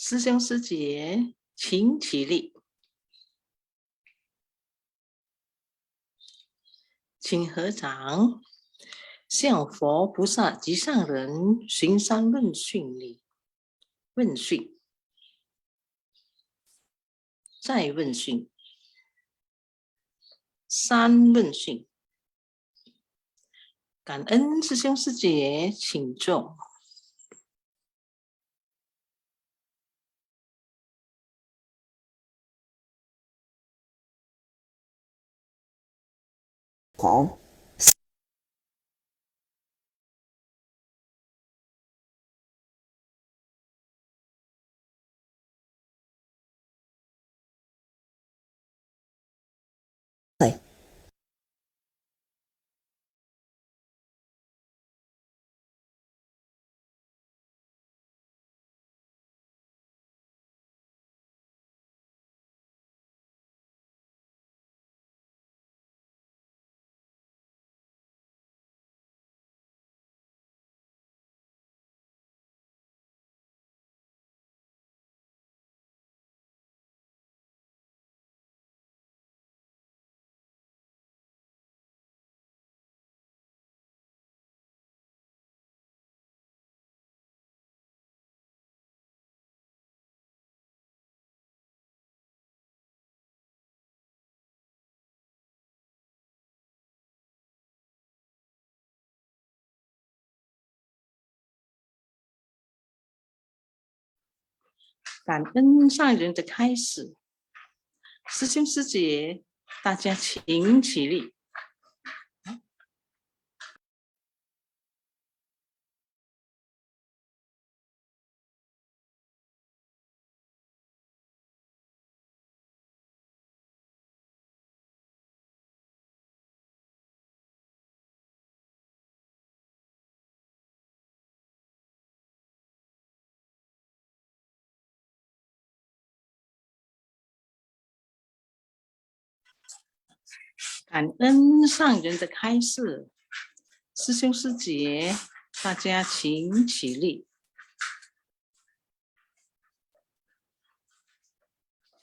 师兄师姐，请起立，请合掌，向佛菩萨及上人行三问讯礼。问讯，再问讯，三问讯。感恩师兄师姐，请坐。好。对。感恩上人的开始，师兄师姐，大家请起立。感恩上人的开示，师兄师姐，大家请起立，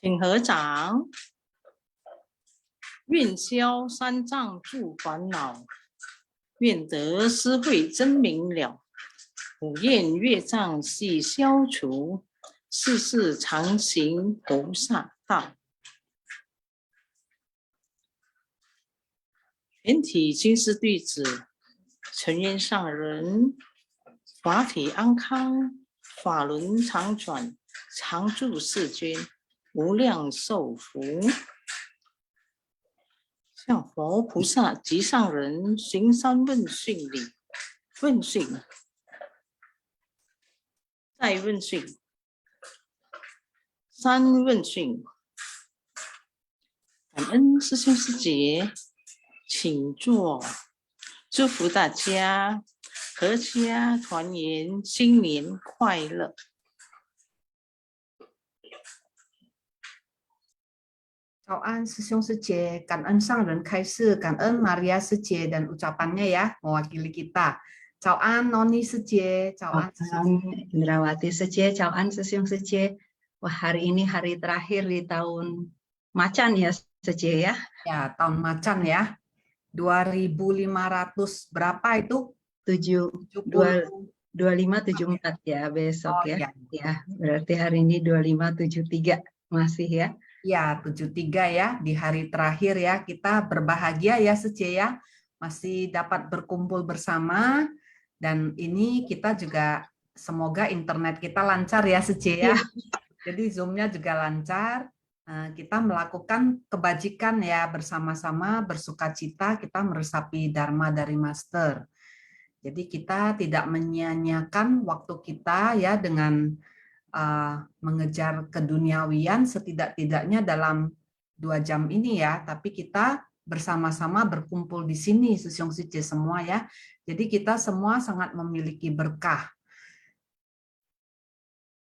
请合掌。愿消三障诸烦恼，愿得思慧真明了。五厌业障悉消除，世世常行菩萨道。全体金师弟子，尘愿上人，法体安康，法轮常转，常住世间，无量寿福。向佛菩萨及上人行三问讯礼。问讯，再问讯，三问讯。感恩师兄师姐，请坐。祝福大家阖家团圆，新年快乐。早安，师兄师姐，感恩上人开示，感恩Maria师姐dan ucapannya ya, mewakili kita. 早安，Noni师姐，早安，Indrawati师姐，早安，师兄师姐。Wah, hari ini hari terakhir di tahun macan ya, Sece ya. Ya, tahun macan ya. 2.500 berapa itu? 2574 ya besok Oh ya. iya. Ya, berarti hari ini 2573 masih ya. Ya, 73 ya, di hari terakhir ya, kita berbahagia ya Sece ya, masih dapat berkumpul bersama, dan ini kita juga semoga internet kita lancar ya Sece ya, jadi Zoom-nya juga lancar, kita melakukan kebajikan ya, bersama-sama bersukacita kita meresapi Dharma dari Master. Jadi kita tidak menyia-nyiakan waktu kita ya dengan mengejar keduniawian setidak-tidaknya dalam 2 jam ini ya, tapi kita bersama-sama berkumpul di sini, Susyong Sice semua ya. Jadi kita semua sangat memiliki berkah.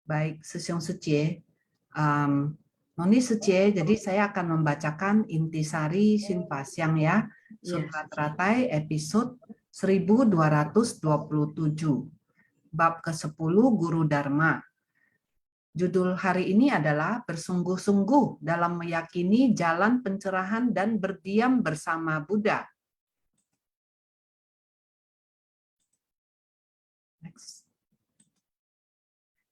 Baik, Susyong Sice, Noni Sice, jadi saya akan membacakan intisari Shinpasyang ya, Sutra Teratai episode 1227, bab ke-10 Guru Dharma. Judul hari ini adalah bersungguh-sungguh dalam meyakini jalan pencerahan dan berdiam bersama Buddha. Next.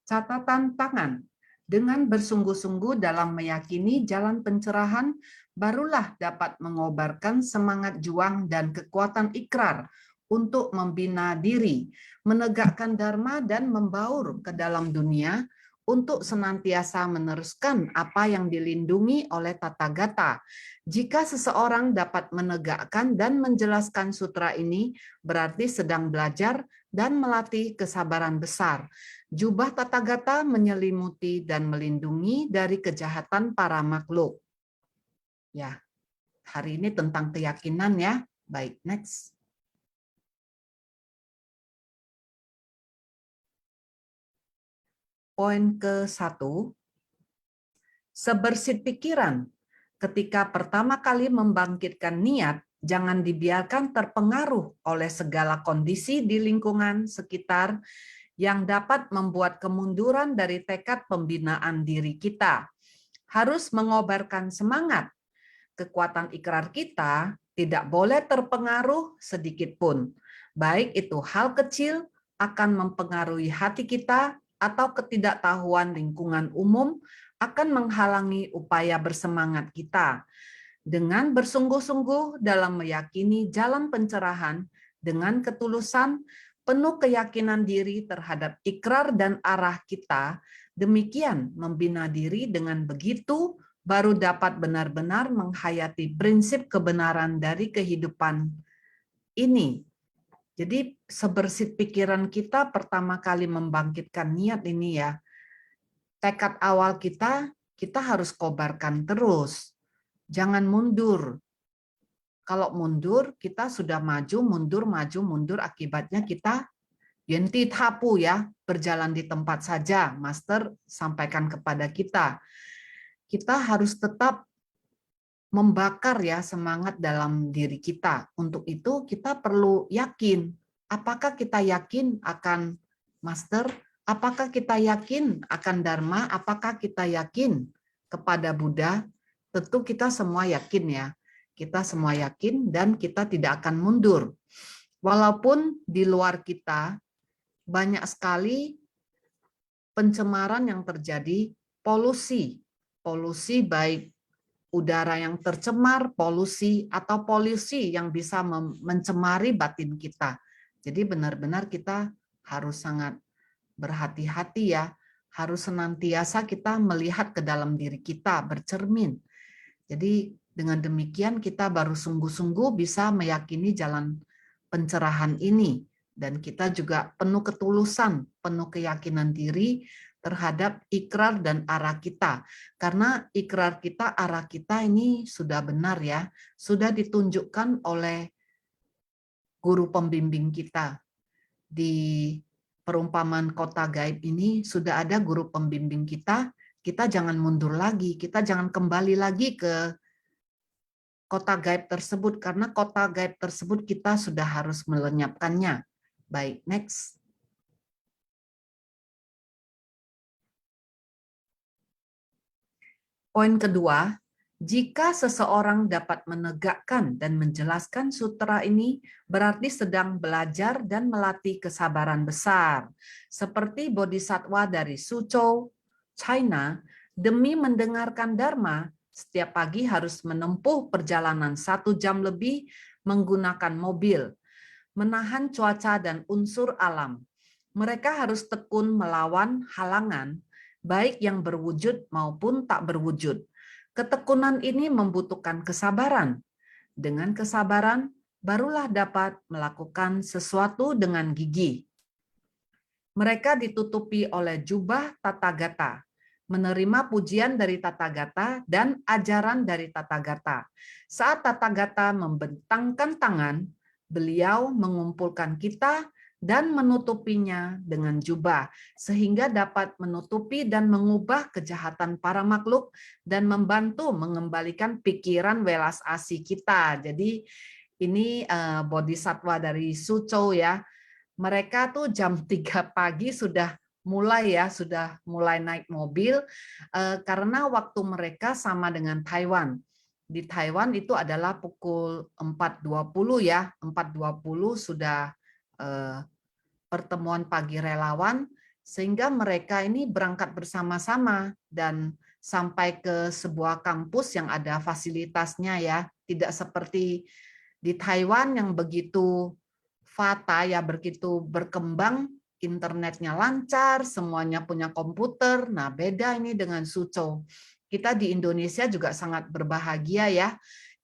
Catatan tangan. Dengan bersungguh-sungguh dalam meyakini jalan pencerahan, barulah dapat mengobarkan semangat juang dan kekuatan ikrar untuk membina diri, menegakkan dharma dan membaur ke dalam dunia, untuk senantiasa meneruskan apa yang dilindungi oleh Tathagata. Jika seseorang dapat menegakkan dan menjelaskan sutra ini, berarti sedang belajar dan melatih kesabaran besar. Jubah Tathagata menyelimuti dan melindungi dari kejahatan para makhluk. Ya, hari ini tentang keyakinan ya. Baik, next. Poin ke-1, sebersit pikiran. Ketika pertama kali membangkitkan niat, jangan dibiarkan terpengaruh oleh segala kondisi di lingkungan sekitar yang dapat membuat kemunduran dari tekad pembinaan diri kita. Harus mengobarkan semangat. Kekuatan ikrar kita tidak boleh terpengaruh sedikit pun. Baik itu hal kecil akan mempengaruhi hati kita, atau ketidaktahuan lingkungan umum akan menghalangi upaya bersemangat kita. Dengan bersungguh-sungguh dalam meyakini jalan pencerahan, dengan ketulusan, penuh keyakinan diri terhadap ikrar dan arah kita, demikian membina diri dengan begitu, baru dapat benar-benar menghayati prinsip kebenaran dari kehidupan ini. Jadi sebersit pikiran kita pertama kali membangkitkan niat ini ya, tekad awal kita harus kobarkan terus. Jangan mundur. Kalau mundur, kita sudah maju, mundur, akibatnya kita yenti tapu ya, berjalan di tempat saja. Master sampaikan kepada kita. Kita harus tetap membakar ya semangat dalam diri kita. Untuk itu kita perlu yakin. Apakah kita yakin akan Master? Apakah kita yakin akan Dharma? Apakah kita yakin kepada Buddha? Tentu kita semua yakin ya. Kita semua yakin dan kita tidak akan mundur. Walaupun di luar kita banyak sekali pencemaran yang terjadi, polusi baik udara yang tercemar, polusi yang bisa mencemari batin kita. Jadi benar-benar kita harus sangat berhati-hati ya, harus senantiasa kita melihat ke dalam diri kita, bercermin. Jadi dengan demikian kita baru sungguh-sungguh bisa meyakini jalan pencerahan ini. Dan kita juga penuh ketulusan, penuh keyakinan diri terhadap ikrar dan arah kita. Karena ikrar kita, arah kita ini sudah benar ya, sudah ditunjukkan oleh guru pembimbing kita. Di perumpamaan kota gaib ini sudah ada guru pembimbing kita jangan mundur lagi, kita jangan kembali lagi ke kota gaib tersebut, karena kota gaib tersebut kita sudah harus melenyapkannya. Baik, next. Poin kedua, jika seseorang dapat menegakkan dan menjelaskan sutra ini, berarti sedang belajar dan melatih kesabaran besar. Seperti bodhisattva dari Suzhou, China, demi mendengarkan Dharma, setiap pagi harus menempuh perjalanan 1 jam lebih menggunakan mobil, menahan cuaca dan unsur alam. Mereka harus tekun melawan halangan, baik yang berwujud maupun tak berwujud. Ketekunan ini membutuhkan kesabaran. Dengan kesabaran, barulah dapat melakukan sesuatu dengan gigih. Mereka ditutupi oleh jubah Tathagata, menerima pujian dari Tathagata dan ajaran dari Tathagata. Saat Tathagata membentangkan tangan, beliau mengumpulkan kita dan menutupinya dengan jubah, sehingga dapat menutupi dan mengubah kejahatan para makhluk dan membantu mengembalikan pikiran welas asih kita. Jadi ini bodhisattva dari Suzhou ya. Mereka tuh jam 3 pagi sudah mulai naik mobil karena waktu mereka sama dengan Taiwan. Di Taiwan itu adalah pukul 4.20 ya, 4.20 sudah pertemuan pagi relawan, sehingga mereka ini berangkat bersama-sama dan sampai ke sebuah kampus yang ada fasilitasnya ya, tidak seperti di Taiwan yang begitu begitu berkembang, internetnya lancar, semuanya punya komputer. Nah, beda ini dengan Suzhou. Kita di Indonesia juga sangat berbahagia ya.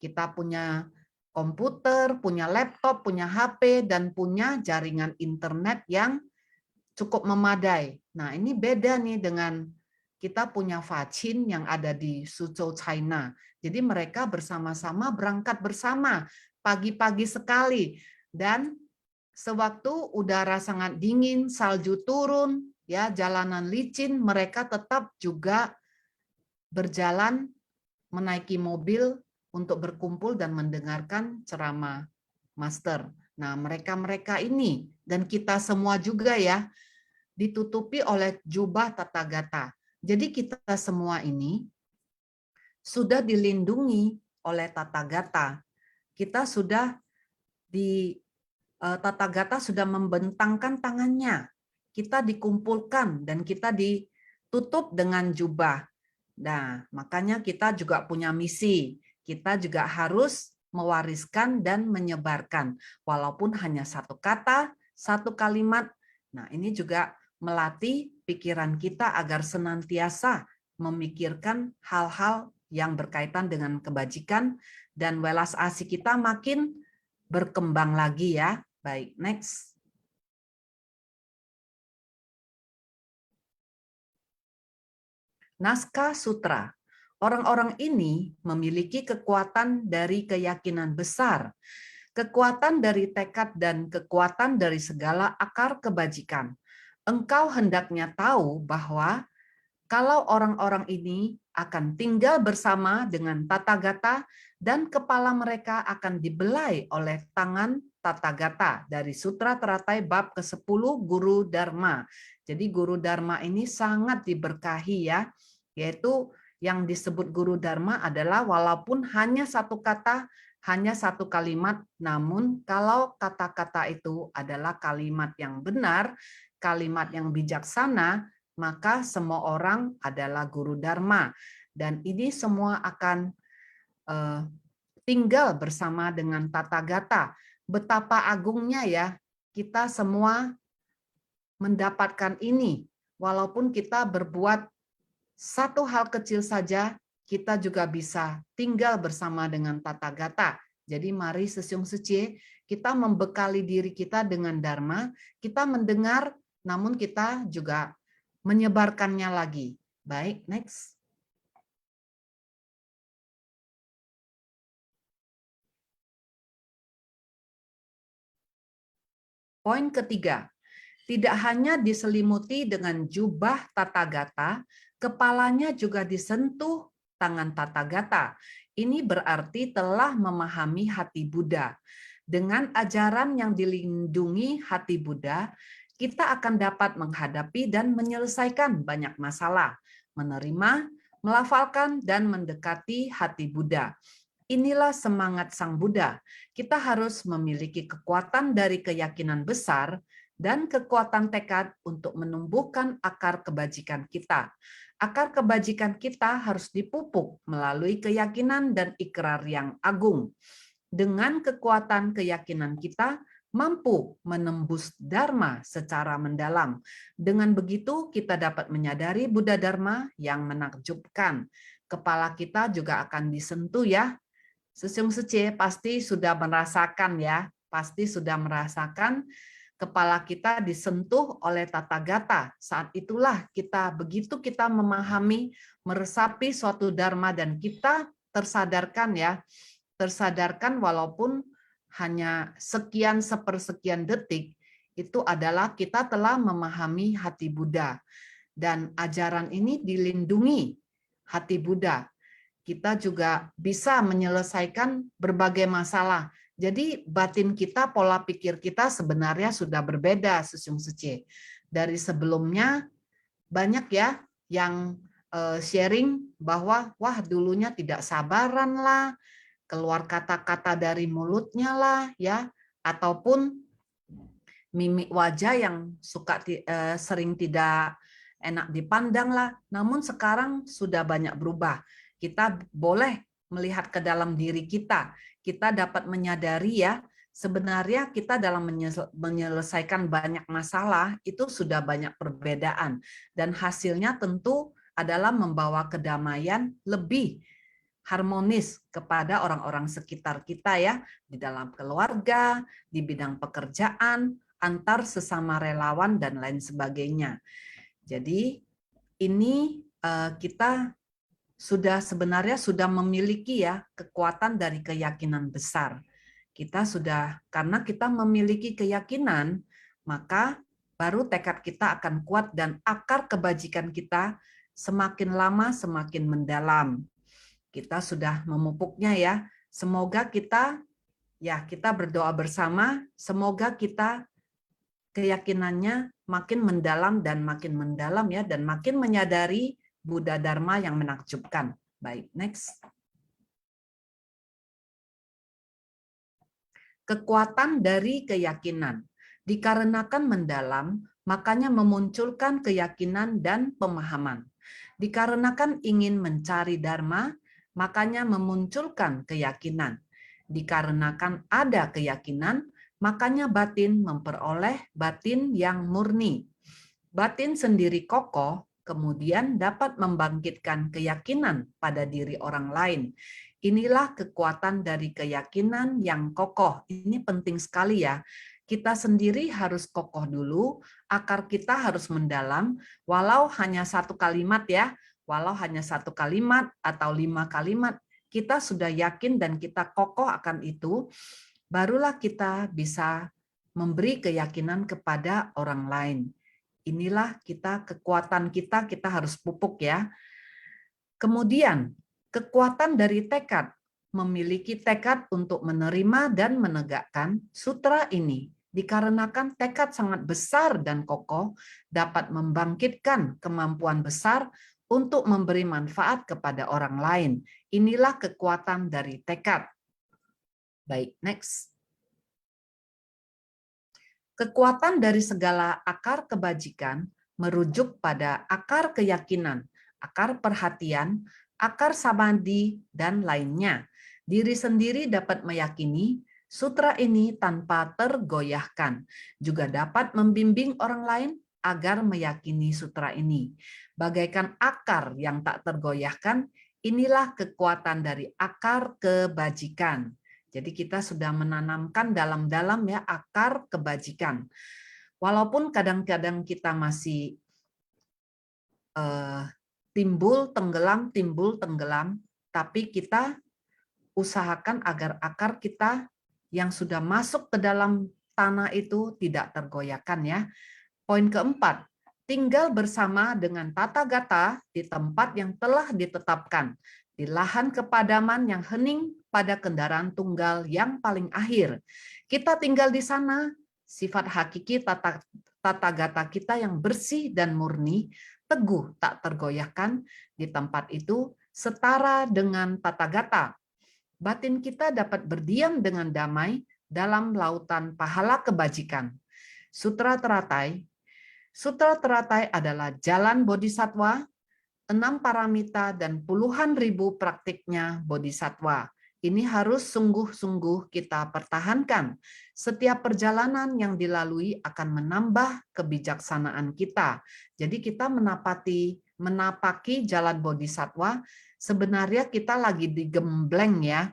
Kita punya komputer, punya laptop, punya HP, dan punya jaringan internet yang cukup memadai. Nah, ini beda nih dengan kita punya Fachin yang ada di Suzhou, China. Jadi mereka bersama-sama berangkat bersama pagi-pagi sekali, dan sewaktu udara sangat dingin, salju turun, ya jalanan licin, mereka tetap juga berjalan menaiki mobil untuk berkumpul dan mendengarkan ceramah master. Nah, mereka-mereka ini dan kita semua juga ya ditutupi oleh jubah Tathagata. Jadi kita semua ini sudah dilindungi oleh Tathagata. Kita sudah Tathagata sudah membentangkan tangannya. Kita dikumpulkan dan kita ditutup dengan jubah. Nah, makanya kita juga punya misi. Kita juga harus mewariskan dan menyebarkan. Walaupun hanya satu kata, satu kalimat. Nah, ini juga melatih pikiran kita agar senantiasa memikirkan hal-hal yang berkaitan dengan kebajikan, dan welas asih kita makin berkembang lagi ya. Baik, next. Naskah Sutra. Orang-orang ini memiliki kekuatan dari keyakinan besar, kekuatan dari tekad, dan kekuatan dari segala akar kebajikan. Engkau hendaknya tahu bahwa kalau orang-orang ini akan tinggal bersama dengan Tathagata dan kepala mereka akan dibelai oleh tangan Tathagata dari Sutra Teratai bab ke-10 Guru Dharma. Jadi Guru Dharma ini sangat diberkahi ya, yaitu yang disebut Guru Dharma adalah walaupun hanya satu kata, hanya satu kalimat, namun kalau kata-kata itu adalah kalimat yang benar, kalimat yang bijaksana, maka semua orang adalah Guru Dharma. Dan ini semua akan tinggal bersama dengan Tathagata. Betapa agungnya ya, kita semua mendapatkan ini. Walaupun kita berbuat satu hal kecil saja, kita juga bisa tinggal bersama dengan Tathagata. Jadi mari Sesyung Secie, kita membekali diri kita dengan Dharma, kita mendengar, namun kita juga menyebarkannya lagi. Baik, next. Poin ketiga, tidak hanya diselimuti dengan jubah Tathagata, kepalanya juga disentuh tangan Tathagata. Ini berarti telah memahami hati Buddha. Dengan ajaran yang dilindungi hati Buddha, kita akan dapat menghadapi dan menyelesaikan banyak masalah, menerima, melafalkan dan mendekati hati Buddha. Inilah semangat Sang Buddha. Kita harus memiliki kekuatan dari keyakinan besar dan kekuatan tekad untuk menumbuhkan akar kebajikan kita. Akar kebajikan kita harus dipupuk melalui keyakinan dan ikrar yang agung. Dengan kekuatan keyakinan kita, mampu menembus Dharma secara mendalam. Dengan begitu, kita dapat menyadari Buddha Dharma yang menakjubkan. Kepala kita juga akan disentuh ya. Sesyung Sece pasti sudah merasakan ya, pasti sudah merasakan kepala kita disentuh oleh Tathagata. Saat itulah begitu kita memahami, meresapi suatu dharma dan kita tersadarkan ya, tersadarkan walaupun hanya sekian sepersekian detik, itu adalah kita telah memahami hati Buddha. Dan ajaran ini dilindungi hati Buddha. Kita juga bisa menyelesaikan berbagai masalah. Jadi batin kita, pola pikir kita sebenarnya sudah berbeda, Sesyung Sece. Dari sebelumnya banyak ya yang sharing bahwa wah dulunya tidak sabaran lah, keluar kata-kata dari mulutnya lah ya, ataupun mimik wajah yang sering tidak enak dipandang lah. Namun sekarang sudah banyak berubah. Kita boleh melihat ke dalam diri kita. Kita dapat menyadari ya, sebenarnya kita dalam menyelesaikan banyak masalah itu sudah banyak perbedaan. Dan hasilnya tentu adalah membawa kedamaian lebih harmonis kepada orang-orang sekitar kita ya, di dalam keluarga, di bidang pekerjaan, antar sesama relawan, dan lain sebagainya. Jadi ini kita sebenarnya sudah memiliki ya kekuatan dari keyakinan besar. Karena kita memiliki keyakinan, maka baru tekad kita akan kuat dan akar kebajikan kita semakin lama semakin mendalam. Kita sudah memupuknya ya. Semoga kita berdoa bersama, semoga kita keyakinannya makin mendalam ya, dan makin menyadari Buddha Dharma yang menakjubkan. Baik, next. Kekuatan dari keyakinan. Dikarenakan mendalam, makanya memunculkan keyakinan dan pemahaman. Dikarenakan ingin mencari Dharma, makanya memunculkan keyakinan. Dikarenakan ada keyakinan, makanya batin memperoleh batin yang murni. Batin sendiri kokoh, kemudian dapat membangkitkan keyakinan pada diri orang lain. Inilah kekuatan dari keyakinan yang kokoh. Ini penting sekali ya. Kita sendiri harus kokoh dulu, akar kita harus mendalam, walau hanya satu kalimat ya, walau hanya satu kalimat atau 5 kalimat, kita sudah yakin dan kita kokoh akan itu, barulah kita bisa memberi keyakinan kepada orang lain. Inilah kekuatan kita harus pupuk ya. Kemudian, kekuatan dari tekad, memiliki tekad untuk menerima dan menegakkan sutra ini. Dikarenakan tekad sangat besar dan kokoh, dapat membangkitkan kemampuan besar untuk memberi manfaat kepada orang lain. Inilah kekuatan dari tekad. Baik, next. Kekuatan dari segala akar kebajikan merujuk pada akar keyakinan, akar perhatian, akar samadhi, dan lainnya. Diri sendiri dapat meyakini sutra ini tanpa tergoyahkan. Juga dapat membimbing orang lain agar meyakini sutra ini. Bagaikan akar yang tak tergoyahkan, inilah kekuatan dari akar kebajikan. Jadi kita sudah menanamkan dalam-dalam ya akar kebajikan. Walaupun kadang-kadang kita masih timbul tenggelam, tapi kita usahakan agar akar kita yang sudah masuk ke dalam tanah itu tidak tergoyahkan ya. Poin keempat, tinggal bersama dengan Tathagata di tempat yang telah ditetapkan, di lahan kepadaman yang hening pada kendaraan tunggal yang paling akhir. Kita tinggal di sana, sifat hakiki Tathagata kita yang bersih dan murni teguh tak tergoyahkan di tempat itu setara dengan Tathagata. Batin kita dapat berdiam dengan damai dalam lautan pahala kebajikan. Sutra Teratai. Sutra Teratai adalah jalan bodhisatwa, 6 paramita dan puluhan ribu praktiknya bodhisatwa. Ini harus sungguh-sungguh kita pertahankan. Setiap perjalanan yang dilalui akan menambah kebijaksanaan kita. Jadi kita menapaki jalan bodhisatwa, sebenarnya kita lagi digembleng ya.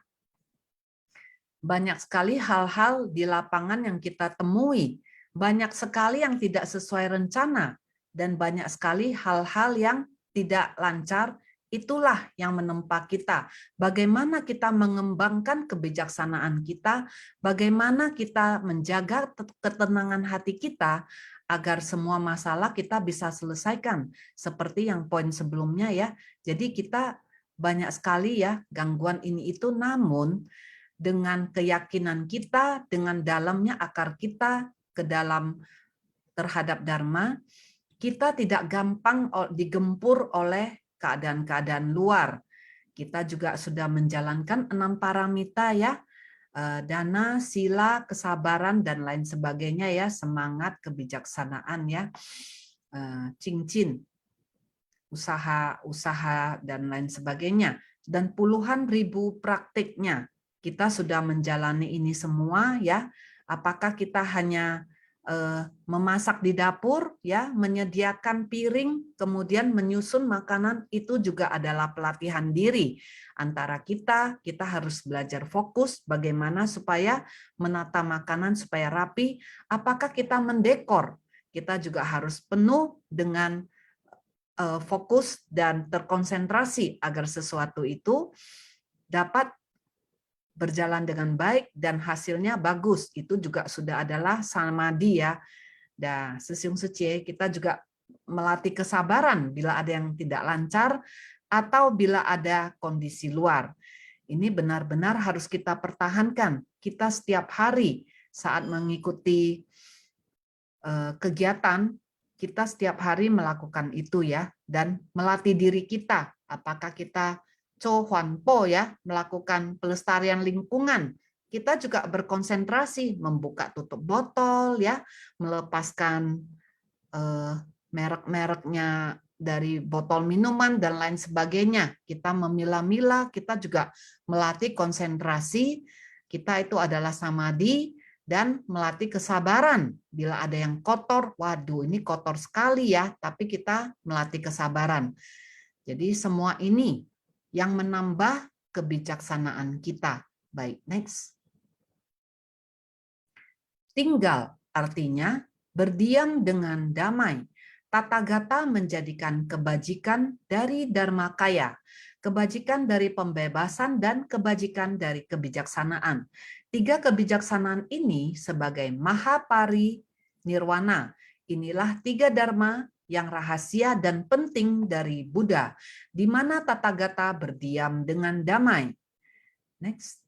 Banyak sekali hal-hal di lapangan yang kita temui. Banyak sekali yang tidak sesuai rencana. Dan banyak sekali hal-hal yang tidak lancar. Itulah yang menempa kita. Bagaimana kita mengembangkan kebijaksanaan kita, bagaimana kita menjaga ketenangan hati kita agar semua masalah kita bisa selesaikan. Seperti yang poin sebelumnya ya. Jadi kita banyak sekali ya gangguan ini itu, namun dengan keyakinan kita, dengan dalamnya akar kita ke dalam terhadap Dharma, kita tidak gampang digempur oleh keadaan-keadaan luar. Kita juga sudah menjalankan 6 paramita ya, dana, sila, kesabaran, dan lain sebagainya ya, semangat, kebijaksanaan ya, cincin, usaha, dan lain sebagainya. Dan puluhan ribu praktiknya. Kita sudah menjalani ini semua ya. Apakah kita hanya memasak di dapur ya, menyediakan piring, kemudian menyusun makanan, itu juga adalah pelatihan diri antara kita harus belajar fokus bagaimana supaya menata makanan supaya rapi. Apakah kita mendekor, kita juga harus penuh dengan fokus dan terkonsentrasi agar sesuatu itu dapat berjalan dengan baik dan hasilnya bagus. Itu juga sudah adalah samadhi ya. Dan sesiung suci kita juga melatih kesabaran bila ada yang tidak lancar atau bila ada kondisi luar. Ini benar-benar harus kita pertahankan. Kita setiap hari saat mengikuti kegiatan, kita setiap hari melakukan itu ya, dan melatih diri kita. Apakah kita Cho Huan Po ya, melakukan pelestarian lingkungan. Kita juga berkonsentrasi membuka tutup botol ya, melepaskan merek-mereknya dari botol minuman dan lain sebagainya. Kita memilah-milah, kita juga melatih konsentrasi. Kita itu adalah samadhi dan melatih kesabaran. Bila ada yang kotor, waduh ini kotor sekali ya, tapi kita melatih kesabaran. Jadi semua ini yang menambah kebijaksanaan kita. Baik, next. Tinggal artinya berdiam dengan damai. Tathagata menjadikan kebajikan dari Dharmakaya, kebajikan dari pembebasan, dan kebajikan dari kebijaksanaan. 3 kebijaksanaan ini sebagai Mahapari Nirwana. Inilah 3 dharma yang rahasia dan penting dari Buddha, di mana Tathagata berdiam dengan damai. Next.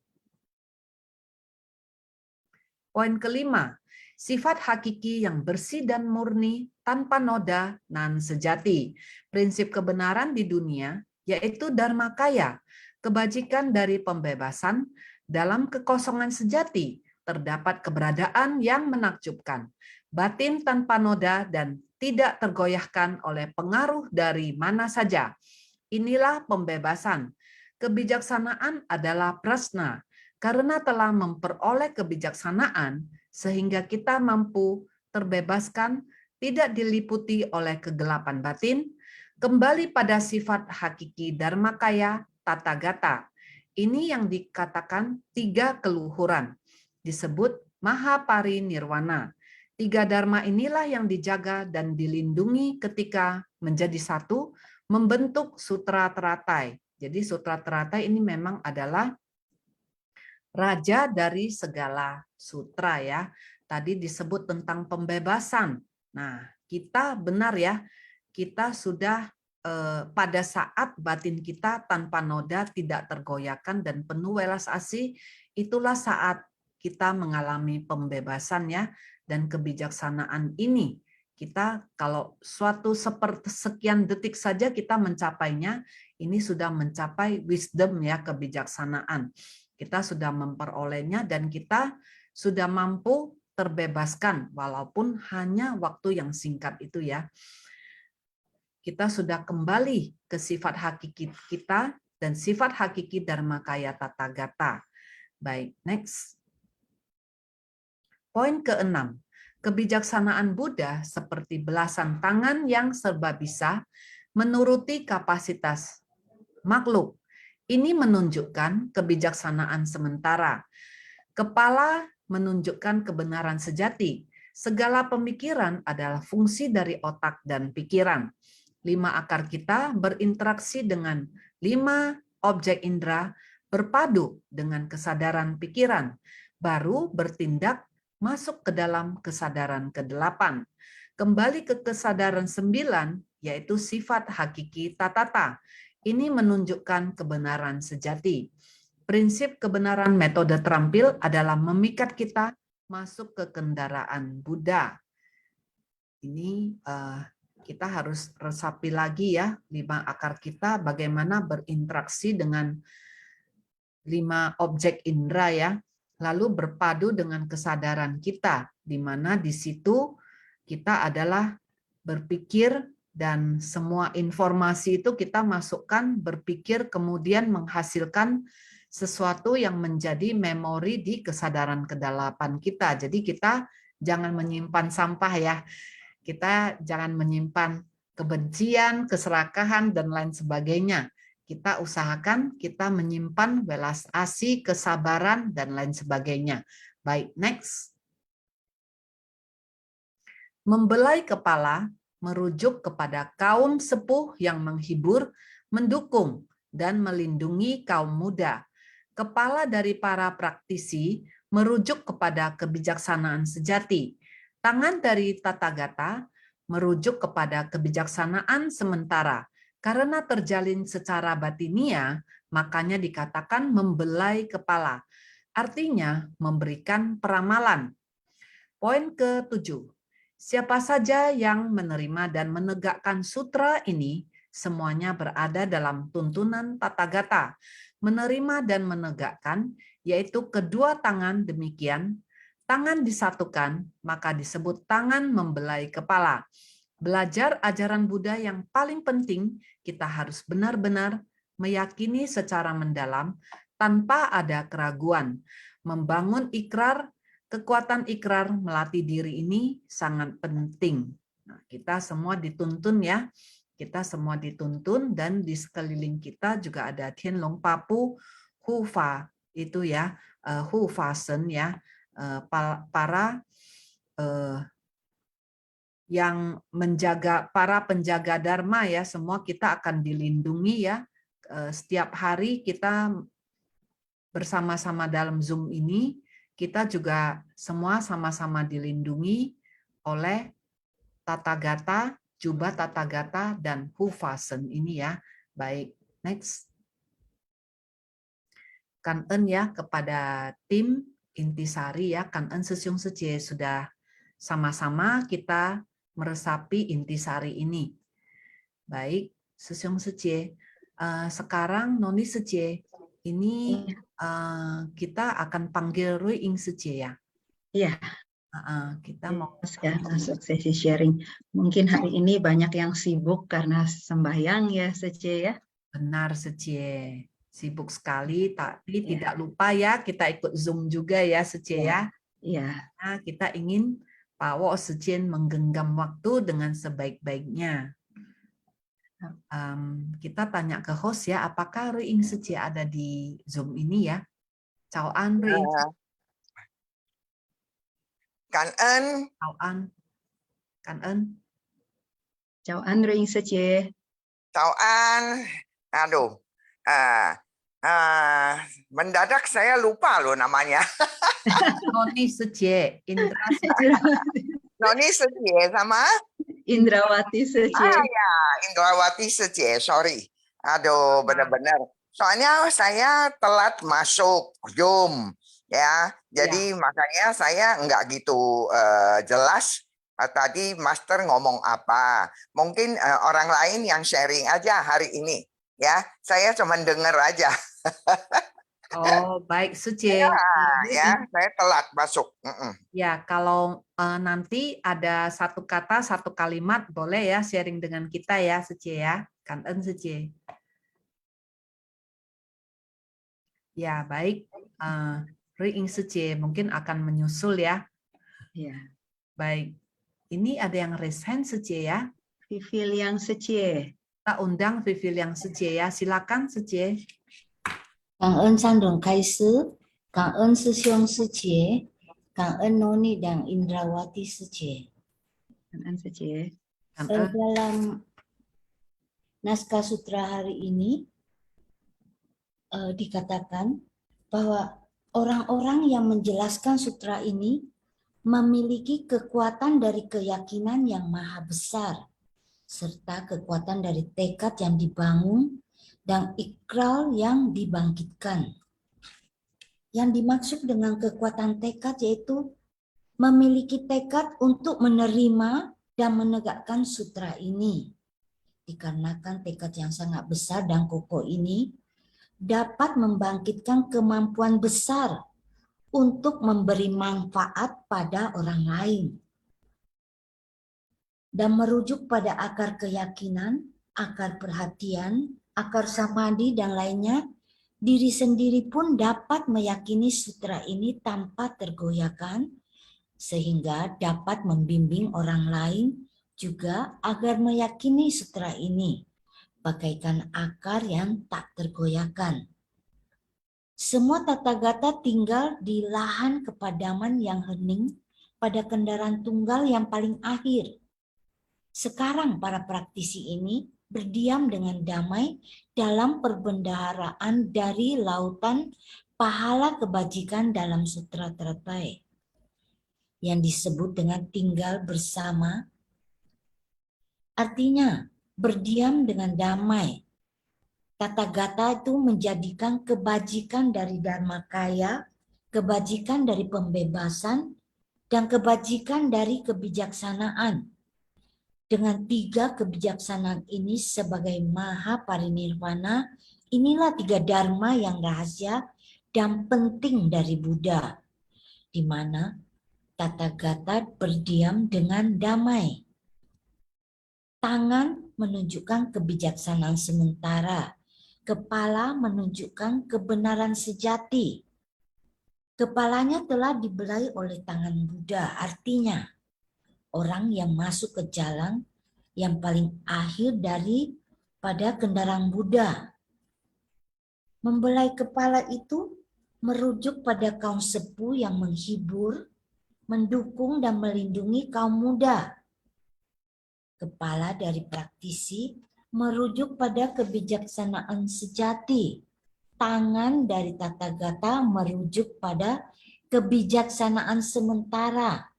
Poin kelima, sifat hakiki yang bersih dan murni tanpa noda nan sejati. Prinsip kebenaran di dunia yaitu Dharmakaya, kebajikan dari pembebasan. Dalam kekosongan sejati terdapat keberadaan yang menakjubkan, batin tanpa noda dan tidak tergoyahkan oleh pengaruh dari mana saja. Inilah pembebasan. Kebijaksanaan adalah prasna, karena telah memperoleh kebijaksanaan sehingga kita mampu terbebaskan, tidak diliputi oleh kegelapan batin, kembali pada sifat hakiki Dharmakaya Tathagata. Ini yang dikatakan 3 keluhuran, disebut Mahaparinirwana. 3 dharma inilah yang dijaga dan dilindungi ketika menjadi satu, membentuk Sutra Teratai. Jadi Sutra Teratai ini memang adalah raja dari segala sutra ya. Tadi disebut tentang pembebasan. Nah, kita benar ya, kita sudah pada saat batin kita tanpa noda, tidak tergoyahkan dan penuh welas asih, itulah saat kita mengalami pembebasan ya. Dan kebijaksanaan ini Kita kalau suatu sekian detik saja kita mencapainya, ini sudah mencapai wisdom ya, kebijaksanaan. Kita sudah memperolehnya dan kita sudah mampu terbebaskan walaupun hanya waktu yang singkat itu ya. Kita sudah kembali ke sifat hakiki kita dan sifat hakiki Dharmakaya Tathagata. Baik, next. Poin ke-6. Kebijaksanaan Buddha seperti belasan tangan yang serba bisa menuruti kapasitas makhluk. Ini menunjukkan kebijaksanaan sementara. Kepala menunjukkan kebenaran sejati. Segala pemikiran adalah fungsi dari otak dan pikiran. 5 akar kita berinteraksi dengan 5 objek indera berpadu dengan kesadaran pikiran, baru bertindak masuk ke dalam kesadaran ke-8. Kembali ke kesadaran 9, yaitu sifat hakiki tatata. Ini menunjukkan kebenaran sejati. Prinsip kebenaran metode terampil adalah memikat kita masuk ke kendaraan Buddha. Ini kita harus resapi lagi ya, 5 akar kita bagaimana berinteraksi dengan 5 objek indera ya, lalu berpadu dengan kesadaran kita, di mana di situ kita adalah berpikir dan semua informasi itu kita masukkan, berpikir, kemudian menghasilkan sesuatu yang menjadi memori di kesadaran ke-8 kita. Jadi kita jangan menyimpan sampah ya, kita jangan menyimpan kebencian, keserakahan, dan lain sebagainya. Kita usahakan kita menyimpan welas asih, kesabaran, dan lain sebagainya. Baik, next. Membelai kepala merujuk kepada kaum sepuh yang menghibur, mendukung, dan melindungi kaum muda. Kepala dari para praktisi merujuk kepada kebijaksanaan sejati. Tangan dari Tathagata merujuk kepada kebijaksanaan sementara. Karena terjalin secara batinia, makanya dikatakan membelai kepala. Artinya memberikan peramalan. Poin ke-7. Siapa saja yang menerima dan menegakkan sutra ini, semuanya berada dalam tuntunan Tathagata. Menerima dan menegakkan, yaitu kedua tangan demikian, tangan disatukan, maka disebut tangan membelai kepala. Belajar ajaran Buddha yang paling penting, kita harus benar-benar meyakini secara mendalam tanpa ada keraguan. Membangun ikrar, kekuatan ikrar melatih diri ini sangat penting. Nah, kita semua dituntun ya, kita semua dituntun dan di sekeliling kita juga ada Tianlong Papu, Hufa itu ya, Hufasen ya, para yang menjaga, para penjaga dharma ya, semua kita akan dilindungi ya. Setiap hari kita bersama-sama dalam Zoom ini, kita juga semua sama-sama dilindungi oleh Tathagata, Jubah Tathagata, dan Hufasen ini ya. Baik, next. Kan-en ya kepada tim Intisari ya, Kan-en Sesyung Sejie sudah sama-sama kita meresapi intisari ini. Baik, Sesyung Sejie. Sekarang Noni Sejie, ini kita akan panggil Rui Ing Sejie ya. Iya. Kita mau ya, masuk sesi sharing. Mungkin hari ini banyak yang sibuk karena sembahyang ya Sejie ya. Benar Sejie. Sibuk sekali, tapi tidak lupa ya kita ikut Zoom juga ya Sejie ya. Iya. Nah, kita ingin Pak Wo Sejien menggenggam waktu dengan sebaik-baiknya. Kita tanya ke host ya, apakah Rui Ing Sejie ada di Zoom ini ya? Chào An Rui Ing. Cảm ơn. Chào An. Cảm ơn. Chào An Rui Ing Sejie. Chào An. Aduh. Mendadak saya lupa loh namanya. Noni Sejie, Indra Sejie. Noni Sejie sama? Indrawati Sejie. Ya, Indrawati Sejie, sorry. Aduh, benar-benar. Soalnya saya telat masuk Zoom, ya. Jadi makanya saya nggak gitu jelas Tadi Master ngomong apa? Mungkin orang lain yang sharing aja hari ini. Ya, saya cuma dengar aja. Oh, baik, Suci. Ya, saya telat masuk. Ya, kalau nanti ada satu kata, satu kalimat, boleh ya sharing dengan kita ya, Suci ya. Cảm ơn Suci. Ya, baik. Ring Suci mungkin akan menyusul ya. Ya. Baik. Ini ada yang raise hand Suci ya. Vivi Liang Suci. Kita undang Vivi Liang Suci ya. Silakan Suci. 感恩三种开示，感恩师兄师姐，感恩 Noni dan Indrawati 师姐。 Kan Suci. Dalam naskah sutra hari ini dikatakan bahwa orang-orang yang menjelaskan sutra ini memiliki kekuatan dari keyakinan yang maha besar, serta kekuatan dari tekad yang dibangun dan ikrar yang dibangkitkan. Yang dimaksud dengan kekuatan tekad yaitu memiliki tekad untuk menerima dan menegakkan sutra ini. Dikarenakan tekad yang sangat besar dan kokoh ini dapat membangkitkan kemampuan besar untuk memberi manfaat pada orang lain. Dan merujuk pada akar keyakinan, akar perhatian, akar samadhi, dan lainnya, diri sendiri pun dapat meyakini sutra ini tanpa tergoyahkan, sehingga dapat membimbing orang lain juga agar meyakini sutra ini, bagaikan akar yang tak tergoyahkan. Semua Tathagata tinggal di lahan kepadaman yang hening pada kendaraan tunggal yang paling akhir. Sekarang para praktisi ini berdiam dengan damai dalam perbendaharaan dari lautan pahala kebajikan dalam sutra teratai yang disebut dengan tinggal bersama. Artinya berdiam dengan damai. Tathagata itu menjadikan kebajikan dari Dharmakaya, kebajikan dari pembebasan, dan kebajikan dari kebijaksanaan. Dengan 3 kebijaksanaan ini sebagai maha parinirvana, inilah 3 dharma yang rahasia dan penting dari Buddha, di mana Tathagata berdiam dengan damai. Tangan menunjukkan kebijaksanaan sementara, kepala menunjukkan kebenaran sejati. Kepalanya telah dibelai oleh tangan Buddha, artinya orang yang masuk ke jalan yang paling akhir pada kendaraan Buddha. Membelai kepala itu merujuk pada kaum sepuh yang menghibur, mendukung dan melindungi kaum muda. Kepala dari praktisi merujuk pada kebijaksanaan sejati. Tangan dari Tathagata merujuk pada kebijaksanaan sementara.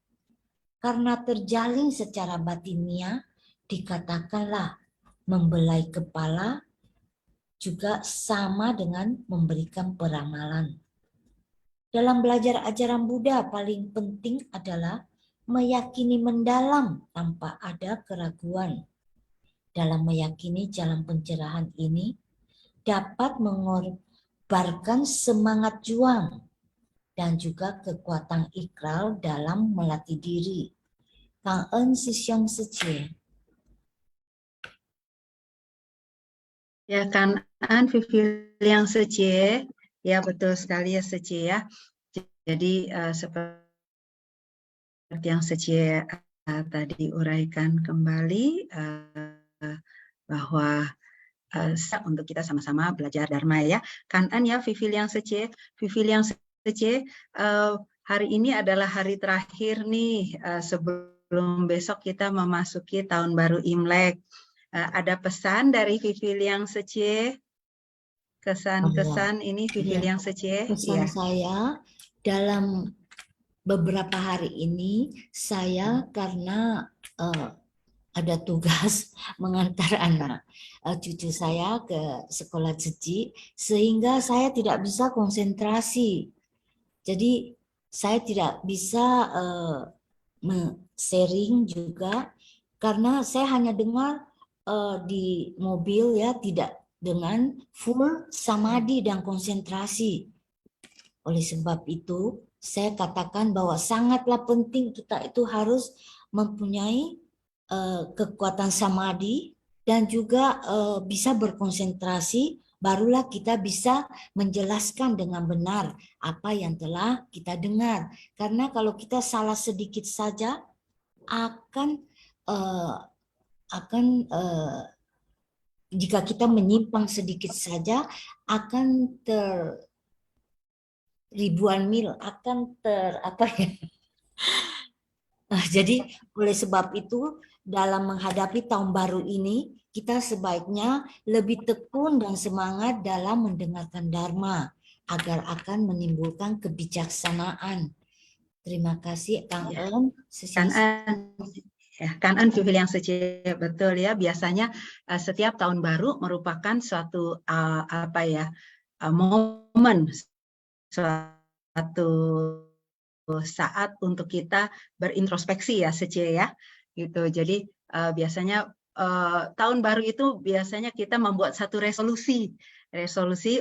Karena terjalin secara batinia, dikatakanlah membelai kepala juga sama dengan memberikan peramalan. Dalam belajar ajaran Buddha paling penting adalah meyakini mendalam tanpa ada keraguan. Dalam meyakini jalan pencerahan ini dapat mengobarkan semangat juang dan juga kekuatan ikrar dalam melatih diri. Cảm ơn sư兄sư姐. Ya, Kanan Vivi Liang Suci. Ya, betul sekali ya Suci ya. Jadi seperti yang Suci tadi uraikan kembali bahwa untuk kita sama-sama belajar Dharma ya. Kanan ya Vivi Liang Suci. Vivi Liang Suci, hari ini adalah hari terakhir nih sebelum besok kita memasuki tahun baru Imlek. Ada pesan dari Vivi Liang Suci? Kesan-kesan ini Vivi Liang Suci? Pesan saya dalam beberapa hari ini saya karena ada tugas mengantar anak cucu saya ke sekolah suci sehingga saya tidak bisa konsentrasi. Jadi saya tidak bisa sharing juga, karena saya hanya dengar di mobil ya, tidak dengan full samadhi dan konsentrasi. Oleh sebab itu, saya katakan bahwa sangatlah penting kita itu harus mempunyai kekuatan samadhi dan juga bisa berkonsentrasi, barulah kita bisa menjelaskan dengan benar apa yang telah kita dengar. Karena kalau kita salah sedikit saja akan jika kita menyimpang sedikit saja akan ribuan mil akan jadi oleh sebab itu dalam menghadapi tahun baru ini kita sebaiknya lebih tekun dan semangat dalam mendengarkan Dharma agar akan menimbulkan kebijaksanaan. Terima kasih Kang En. Kan Vivi yang betul ya, biasanya setiap tahun baru merupakan suatu momen, suatu saat untuk kita berintrospeksi ya gitu. Jadi biasanya tahun baru itu biasanya kita membuat satu resolusi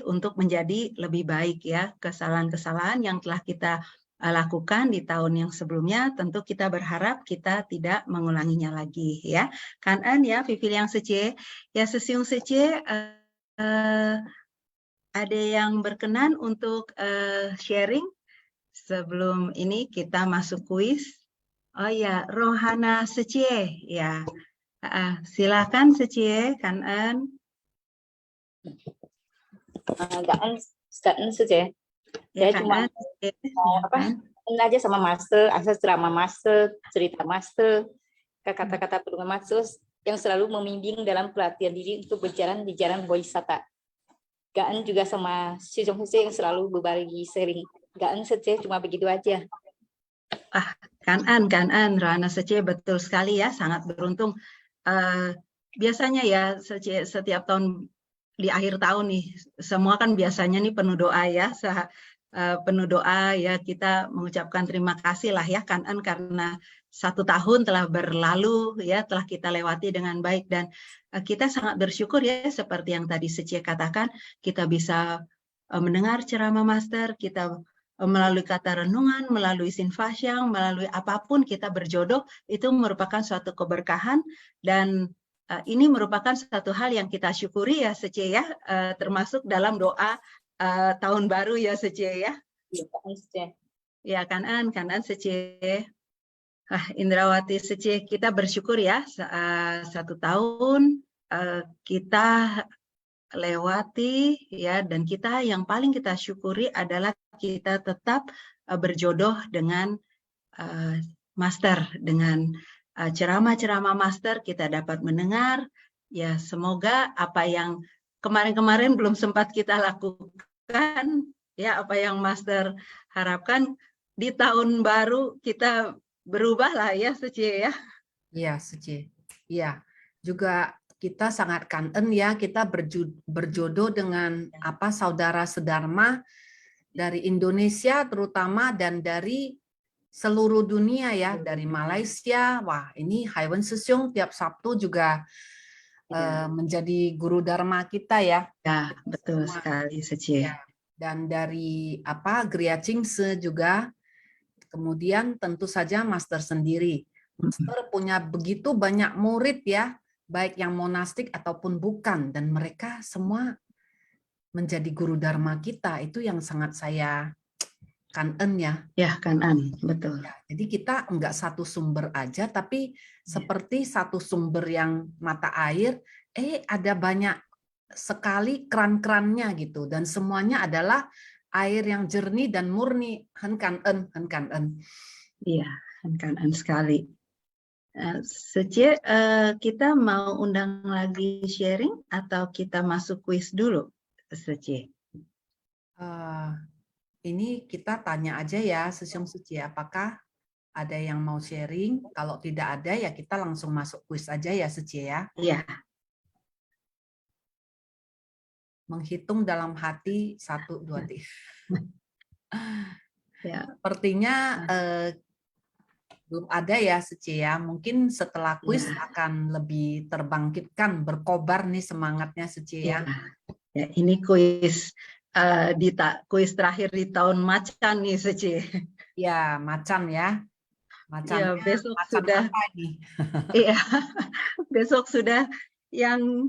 untuk menjadi lebih baik ya. Kesalahan-kesalahan yang telah kita lakukan di tahun yang sebelumnya, tentu kita berharap kita tidak mengulanginya lagi ya. Kan ya, Vivi yang ya sesiung ada yang berkenan untuk sharing sebelum ini kita masuk kuis. Oh ya, Rohana ya. Silakan Kan An. Kan Secie. Saya cuma aja sama Master, asal ceramah Master, cerita Master, kata-kata pedoman Master yang selalu membimbing dalam pelatihan diri untuk berjalan di jalan Bodhisatta. Gaan juga sama si Jong Huse yang selalu berbagi sharing. Gaan Secie cuma begitu aja. Kan An, Rohana Secie betul sekali ya, sangat beruntung. Biasanya ya setiap tahun di akhir tahun nih, semua kan biasanya nih penuh doa ya, penuh doa ya, kita mengucapkan terima kasih lah ya Kan An karena 1 tahun telah berlalu ya, telah kita lewati dengan baik dan kita sangat bersyukur ya seperti yang tadi Secie katakan, kita bisa mendengar ceramah Master, kita melalui kata renungan, melalui sinfasyang, melalui apapun kita berjodoh, itu merupakan suatu keberkahan dan ini merupakan satu hal yang kita syukuri ya Secie ya, termasuk dalam doa tahun baru ya Secie ya. Ya Kan An Secie. Indrawati Secie, kita bersyukur ya 1 tahun kita lewati ya, dan kita yang paling kita syukuri adalah kita tetap berjodoh dengan Master, dengan ceramah-ceramah Master kita dapat mendengar ya. Semoga apa yang kemarin-kemarin belum sempat kita lakukan ya, apa yang Master harapkan di tahun baru kita berubah lah ya Secie ya. Iya Secie. Iya. Juga kita sangat kangen ya, kita berjodoh dengan saudara sedharma dari Indonesia terutama dan dari seluruh dunia ya, dari Malaysia. Wah, ini Haiwan Sesyong tiap Sabtu juga menjadi guru dharma kita ya. Ya, betul sekali Secie. Ya. Dan dari Gria Chingse juga. Kemudian tentu saja Master sendiri. Master punya begitu banyak murid ya, baik yang monastik ataupun bukan, dan mereka semua menjadi guru dharma kita. Itu yang sangat saya kangen ya. Ya, kangen, betul. Ya, jadi kita enggak satu sumber aja, tapi seperti satu sumber yang mata air, ada banyak sekali keran-kerannya gitu, dan semuanya adalah air yang jernih dan murni. Henkan-en. Iya, henkan-en sekali. Secie, kita mau undang lagi sharing atau kita masuk kuis dulu, Secie? Ini kita tanya aja ya, Sesyong Secie, apakah ada yang mau sharing? Kalau tidak ada ya kita langsung masuk kuis aja ya Secie ya. Iya. Menghitung dalam hati 1, 2, 3. Ya. Sepertinya Belum ada ya Sece ya. Mungkin setelah kuis Ya. akan lebih terbangkitkan, berkobar nih semangatnya Sece ya. Ya, ini kuis kuis terakhir di tahun macan nih Sece. Ya, macan ya. Macan. Ya, besok macan sudah apa nih? iya. Besok sudah yang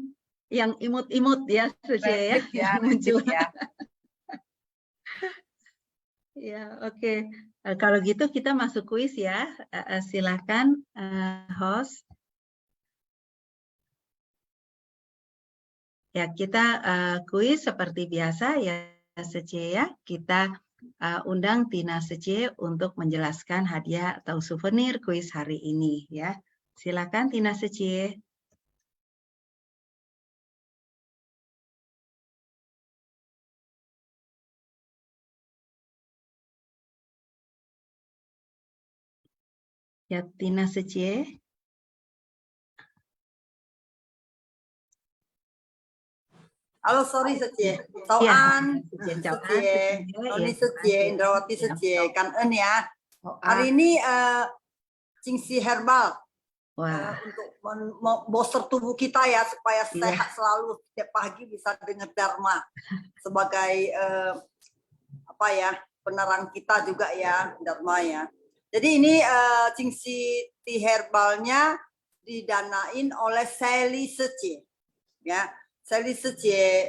imut-imut ya Sece ya, Rapid ya, yang muncul. rapid ya. Ya, oke. Kalau gitu kita masuk kuis ya. Silakan host. Ya, kita kuis seperti biasa ya Sece ya. Kita undang Tina Sece untuk menjelaskan hadiah atau souvenir kuis hari ini ya. Silakan Tina Sece. Ya, Tina Sece. Halo, sorry Secie. Soan, Secie, chào Secie, Noni Secie, Indrawati Secie, kan ya. Hari Soan. ini Cingsi Herbal Wah, untuk booster tubuh kita ya supaya Iya. sehat selalu setiap pagi bisa dengar Dharma sebagai apa ya penerang kita juga ya Dharma ya. Jadi ini Cingsi Herbalnya didanain oleh Sally Secie ya. Sally Secie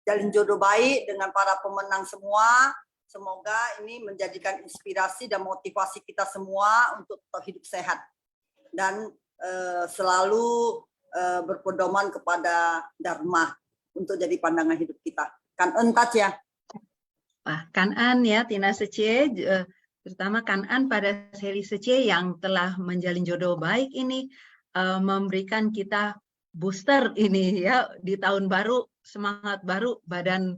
jalin jodoh baik dengan para pemenang semua. Semoga ini menjadikan inspirasi dan motivasi kita semua untuk tetap hidup sehat dan selalu berpedoman kepada Dharma untuk jadi pandangan hidup kita. Kan entat ya. Wah, Kanan ya Tina Secie, terutama Kanan pada Sally Secie yang telah menjalin jodoh baik ini memberikan kita booster ini ya di tahun baru, semangat baru, badan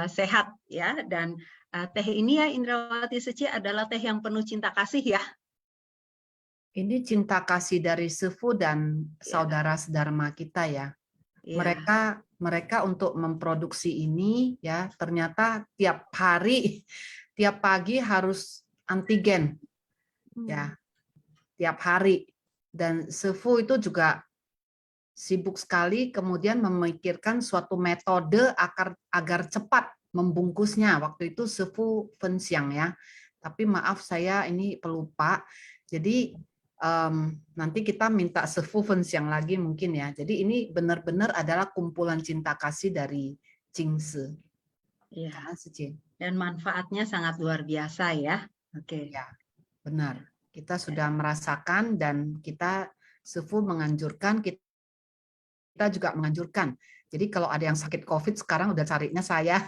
sehat ya. Dan teh ini ya Indrawati Secie adalah teh yang penuh cinta kasih ya. Ini cinta kasih dari Sefu dan saudara sedharma kita ya. Ya. Mereka untuk memproduksi ini ya ternyata tiap hari, tiap pagi harus antigen ya, tiap hari. Dan Sefu itu juga sibuk sekali kemudian memikirkan suatu metode agar cepat membungkusnya. Waktu itu Sefu Fenxiang ya. Tapi maaf saya ini pelupa. Jadi nanti kita minta Sefu Fenxiang lagi mungkin ya. Jadi ini benar-benar adalah kumpulan cinta kasih dari Jingsi. Iya. Dan manfaatnya sangat luar biasa ya. Oke. Ya, benar. Kita sudah merasakan dan kita Sefu menganjurkan, kita juga menganjurkan. Jadi kalau ada yang sakit COVID sekarang udah carinya saya.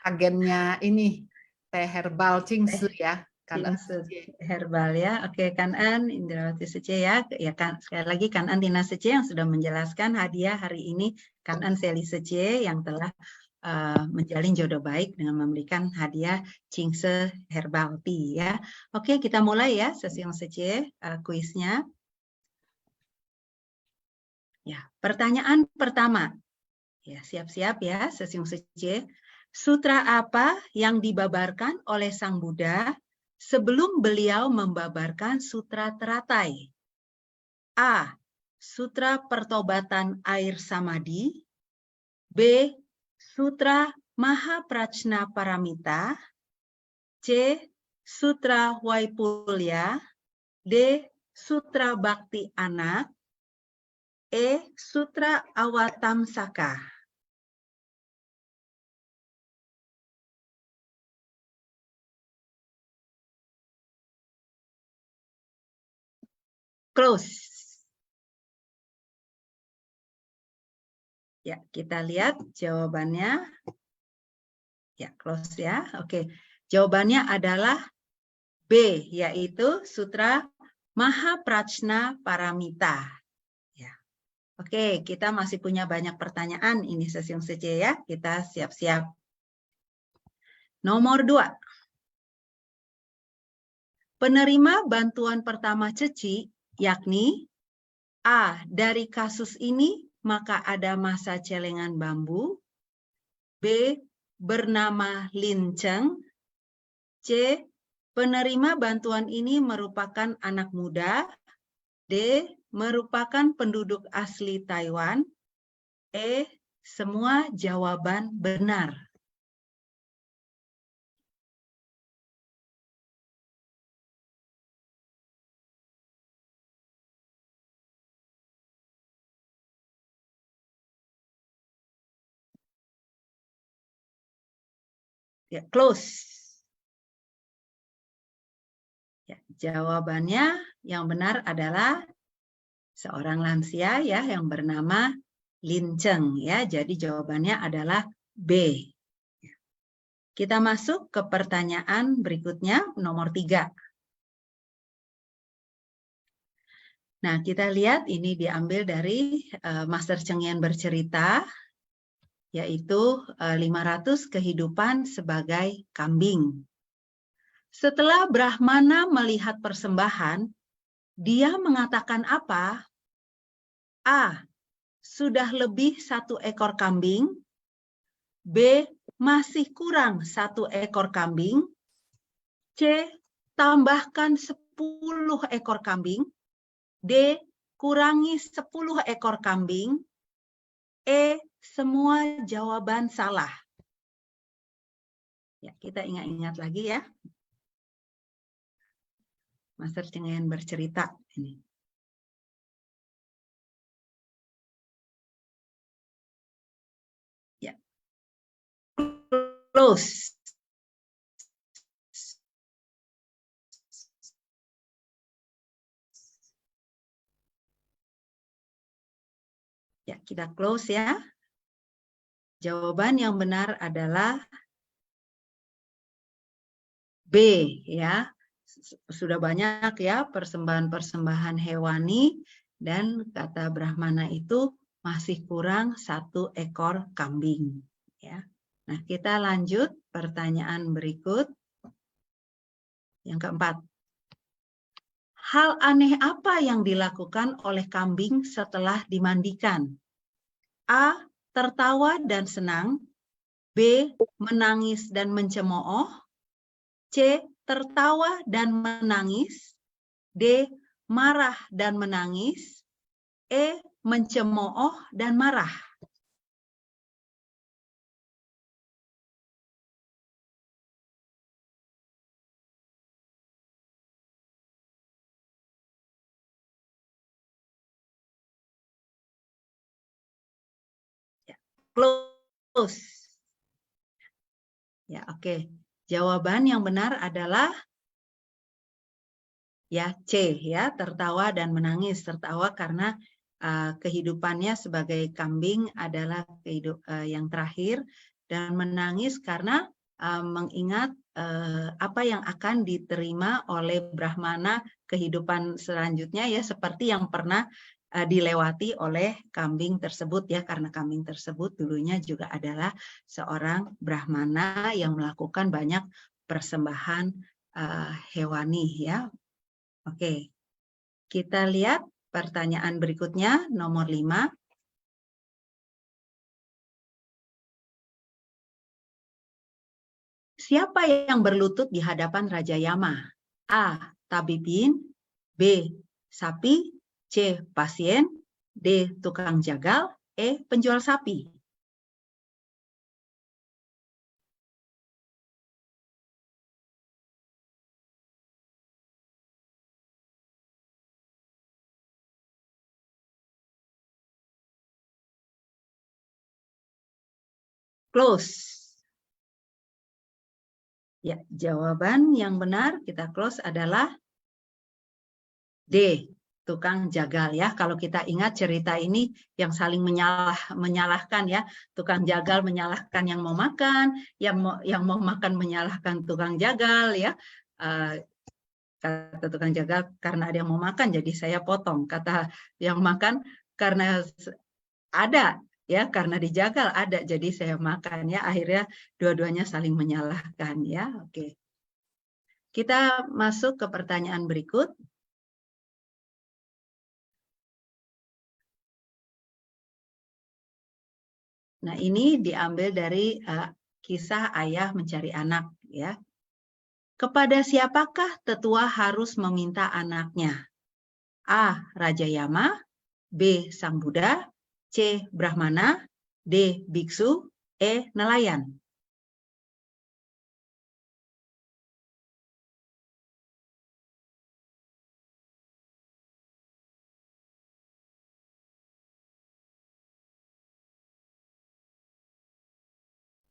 Agennya ini teh herbal Cingsi ya. Cingsi herbal ya. Oke, Kanan Indrawati Secie ya. Ya kan sekali lagi Kanan Tina Secie yang sudah menjelaskan hadiah hari ini Kanan Sally Secie yang telah menjalin jodoh baik dengan memberikan hadiah Cingsi Herbal Tea ya. Oke, kita mulai ya sesi Secie kuisnya. Ya, pertanyaan pertama. Ya, siap-siap ya sesi Secie. Sutra apa yang dibabarkan oleh Sang Buddha sebelum beliau membabarkan Sutra Teratai? A. Sutra Pertobatan Air Samadhi. B. Sutra Mahaprajna Paramita. C. Sutra Waipulya. D. Sutra Bhakti Anak. E. Sutra Awatamsaka. Close. Ya, kita lihat jawabannya. Ya, close ya. Oke. Jawabannya adalah B, yaitu Sutra Mahaprajna Paramita. Ya. Oke, kita masih punya banyak pertanyaan ini sesi Secie ya. Kita siap-siap. Nomor 2. Penerima bantuan pertama Ceci, yakni A. Dari kasus ini maka ada masa celengan bambu. B. Bernama Lin Cheng. C. Penerima bantuan ini merupakan anak muda. D. Merupakan penduduk asli Taiwan. E. Semua jawaban benar. Ya, close. Ya, jawabannya yang benar adalah seorang lansia ya yang bernama Lin Cheng ya. Jadi jawabannya adalah B. Kita masuk ke pertanyaan berikutnya nomor 3. Nah, kita lihat ini diambil dari Master Cheng Yen bercerita, yaitu 500 kehidupan sebagai kambing. Setelah Brahmana melihat persembahan, dia mengatakan apa? A. Sudah lebih 1 ekor kambing. B. Masih kurang 1 ekor kambing. C. Tambahkan 10 ekor kambing. D. Kurangi 10 ekor kambing. E. Semua jawaban salah. Ya, kita ingat-ingat lagi ya. Master Cheng Yen bercerita ini. Ya. Close. Ya, kita close ya. Jawaban yang benar adalah B ya. Sudah banyak ya persembahan-persembahan hewani dan kata Brahmana itu masih kurang 1 ekor kambing ya. Nah, kita lanjut pertanyaan berikut. Yang keempat. Hal aneh apa yang dilakukan oleh kambing setelah dimandikan? A. Tertawa dan senang. B. Menangis dan mencemooh. C. Tertawa dan menangis. D. Marah dan menangis. E. Mencemooh dan marah. Ya, close. Ya, oke. Jawaban yang benar adalah ya C ya, tertawa dan menangis. Tertawa karena kehidupannya sebagai kambing adalah yang terakhir, dan menangis karena mengingat apa yang akan diterima oleh Brahmana kehidupan selanjutnya ya, seperti yang pernah dilewati oleh kambing tersebut ya, karena kambing tersebut dulunya juga adalah seorang Brahmana yang melakukan banyak persembahan hewani ya. Oke, kita lihat pertanyaan berikutnya, nomor 5. Siapa yang berlutut di hadapan Raja Yama? A. Tabibin. B. Sapi. C. Pasien. D. Tukang jagal. E. Penjual sapi. Close. Ya, jawaban yang benar kita close adalah D. Tukang jagal ya. Kalau kita ingat cerita ini yang saling menyalahkan ya. Tukang jagal menyalahkan yang mau makan, yang mau makan menyalahkan tukang jagal ya. Kata tukang jagal, karena ada yang mau makan jadi saya potong. Kata yang makan, karena ada ya, karena dijagal ada jadi saya makan ya. Akhirnya dua-duanya saling menyalahkan ya. Oke. Kita masuk ke pertanyaan berikut. Nah, ini diambil dari kisah ayah mencari anak ya. Kepada siapakah tetua harus meminta anaknya? A. Raja Yama, B. Sang Buddha, C. Brahmana, D. Biksu, E. Nelayan.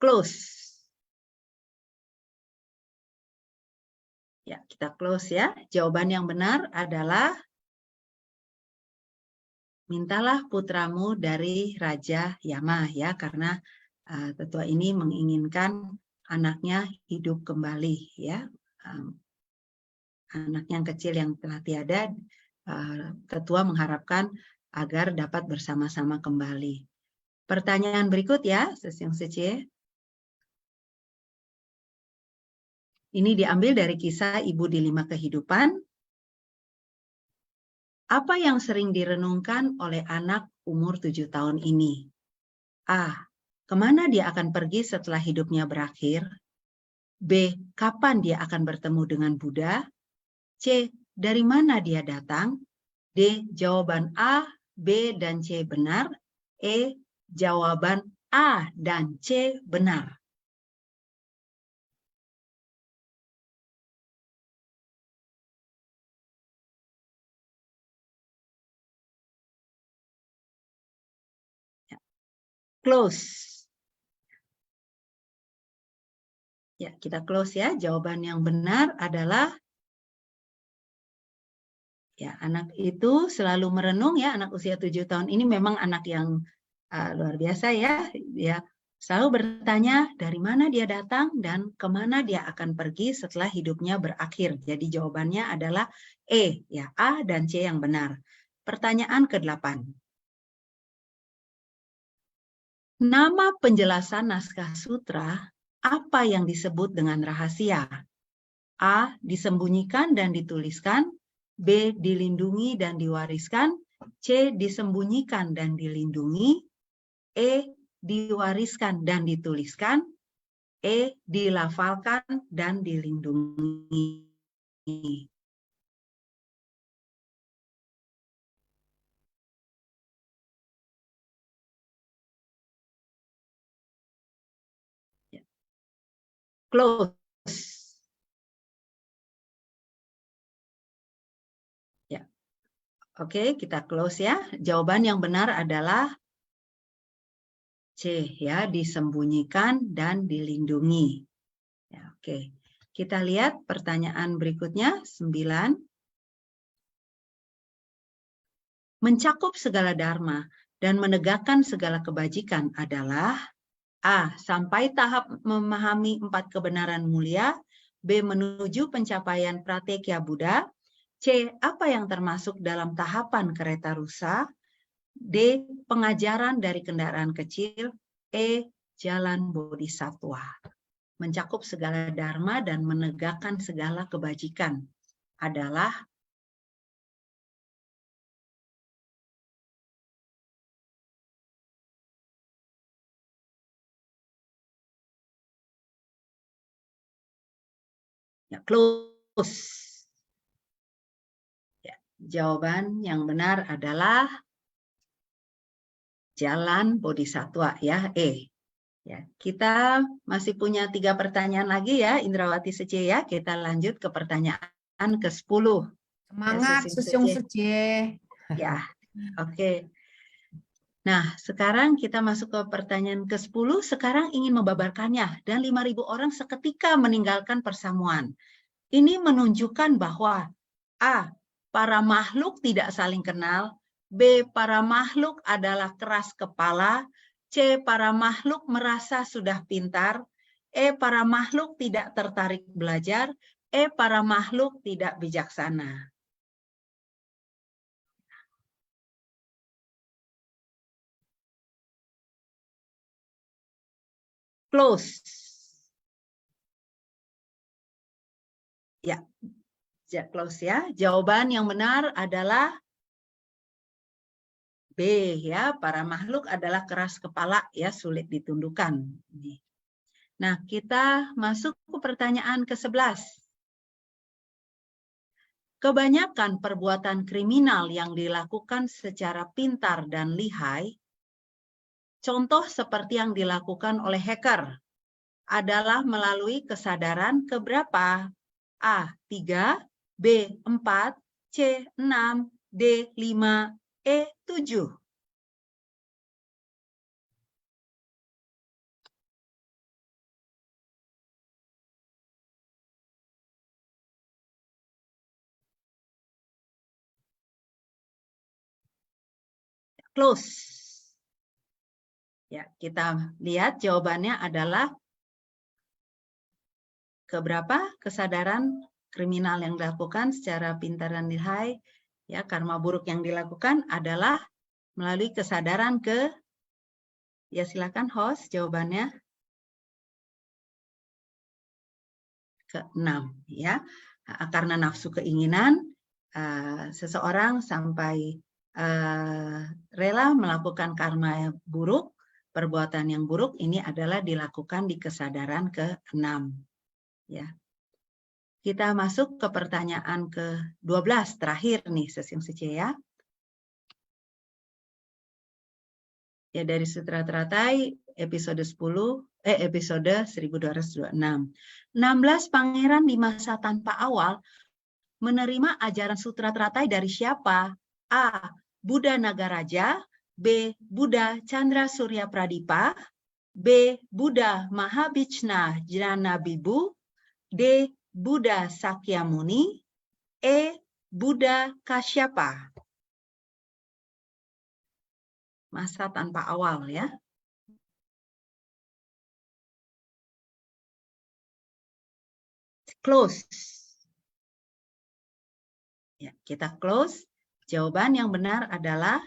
Close. Ya, kita close ya. Jawaban yang benar adalah mintalah putramu dari Raja Yama ya, karena tetua ini menginginkan anaknya hidup kembali ya. Anak yang kecil yang telah tiada, tetua mengharapkan agar dapat bersama-sama kembali. Pertanyaan berikut ya, Sesyong Sece. Ini diambil dari kisah Ibu di 5 Kehidupan. Apa yang sering direnungkan oleh anak umur 7 tahun ini? A. Kemana dia akan pergi setelah hidupnya berakhir? B. Kapan dia akan bertemu dengan Buddha? C. Dari mana dia datang? D. Jawaban A, B, dan C benar. E. Jawaban A dan C benar. Close. Ya, kita close ya. Jawaban yang benar adalah ya, anak itu selalu merenung ya, anak usia 7 tahun ini memang anak yang luar biasa ya. Dia selalu bertanya dari mana dia datang dan kemana dia akan pergi setelah hidupnya berakhir. Jadi jawabannya adalah E, ya, A dan C yang benar. Pertanyaan ke-8. Nama penjelasan naskah sutra apa yang disebut dengan rahasia? A. Disembunyikan dan dituliskan. B. Dilindungi dan diwariskan. C. Disembunyikan dan dilindungi. E. Diwariskan dan dituliskan. E. Dilafalkan dan dilindungi. Close. Ya. Oke, kita close ya. Jawaban yang benar adalah C ya, disembunyikan dan dilindungi. Ya, oke. Kita lihat pertanyaan berikutnya 9. Mencakup segala dharma dan menegakkan segala kebajikan adalah A. Sampai tahap memahami 4 kebenaran mulia. B. Menuju pencapaian pratekya Buddha. C. Apa yang termasuk dalam tahapan kereta rusa. D. Pengajaran dari kendaraan kecil. E. Jalan bodhisattva. Mencakup segala dharma dan menegakkan segala kebajikan adalah ya, close. Ya, jawaban yang benar adalah jalan bodhisattva ya, E. Ya, kita masih punya 3 pertanyaan lagi ya, Indrawati Sece ya. Kita lanjut ke pertanyaan ke-10. Semangat, ya, Sesyong Sece. Ya, oke. Nah, sekarang kita masuk ke pertanyaan ke-10. Sekarang ingin membabarkannya dan 5.000 orang seketika meninggalkan persamuan. Ini menunjukkan bahwa A. Para makhluk tidak saling kenal. B. Para makhluk adalah keras kepala. C. Para makhluk merasa sudah pintar. E. Para makhluk tidak tertarik belajar. E. Para makhluk tidak bijaksana. Close. Ya, close ya. Jawaban yang benar adalah B ya, para makhluk adalah keras kepala ya, sulit ditundukkan. Nah, kita masuk ke pertanyaan ke-11. Kebanyakan perbuatan kriminal yang dilakukan secara pintar dan lihai, contoh seperti yang dilakukan oleh hacker, adalah melalui kesadaran keberapa? A. 3, B. 4, C. 6, D. 5, E. 7. Close. Ya, kita lihat jawabannya adalah keberapa kesadaran kriminal yang dilakukan secara pintar dan lihai, ya, karma buruk yang dilakukan adalah melalui kesadaran ya silakan host jawabannya ke-6, ya. Karena nafsu keinginan seseorang sampai rela melakukan karma buruk, perbuatan yang buruk ini adalah dilakukan di kesadaran ke-6. Ya. Kita masuk ke pertanyaan ke-12 terakhir nih sesi ya. Ya, dari Sutra Teratai episode 1226. 16 pangeran di masa tanpa awal menerima ajaran Sutra Teratai dari siapa? A. Buddha Nagaraja, B. Buddha Chandra Surya Pradipa, B. Buddha Mahabhichna Jnana Bibu, D. Buddha Sakyamuni, E. Buddha Kasyapa. Masa tanpa awal, ya. Close. Ya, kita close. Jawaban yang benar adalah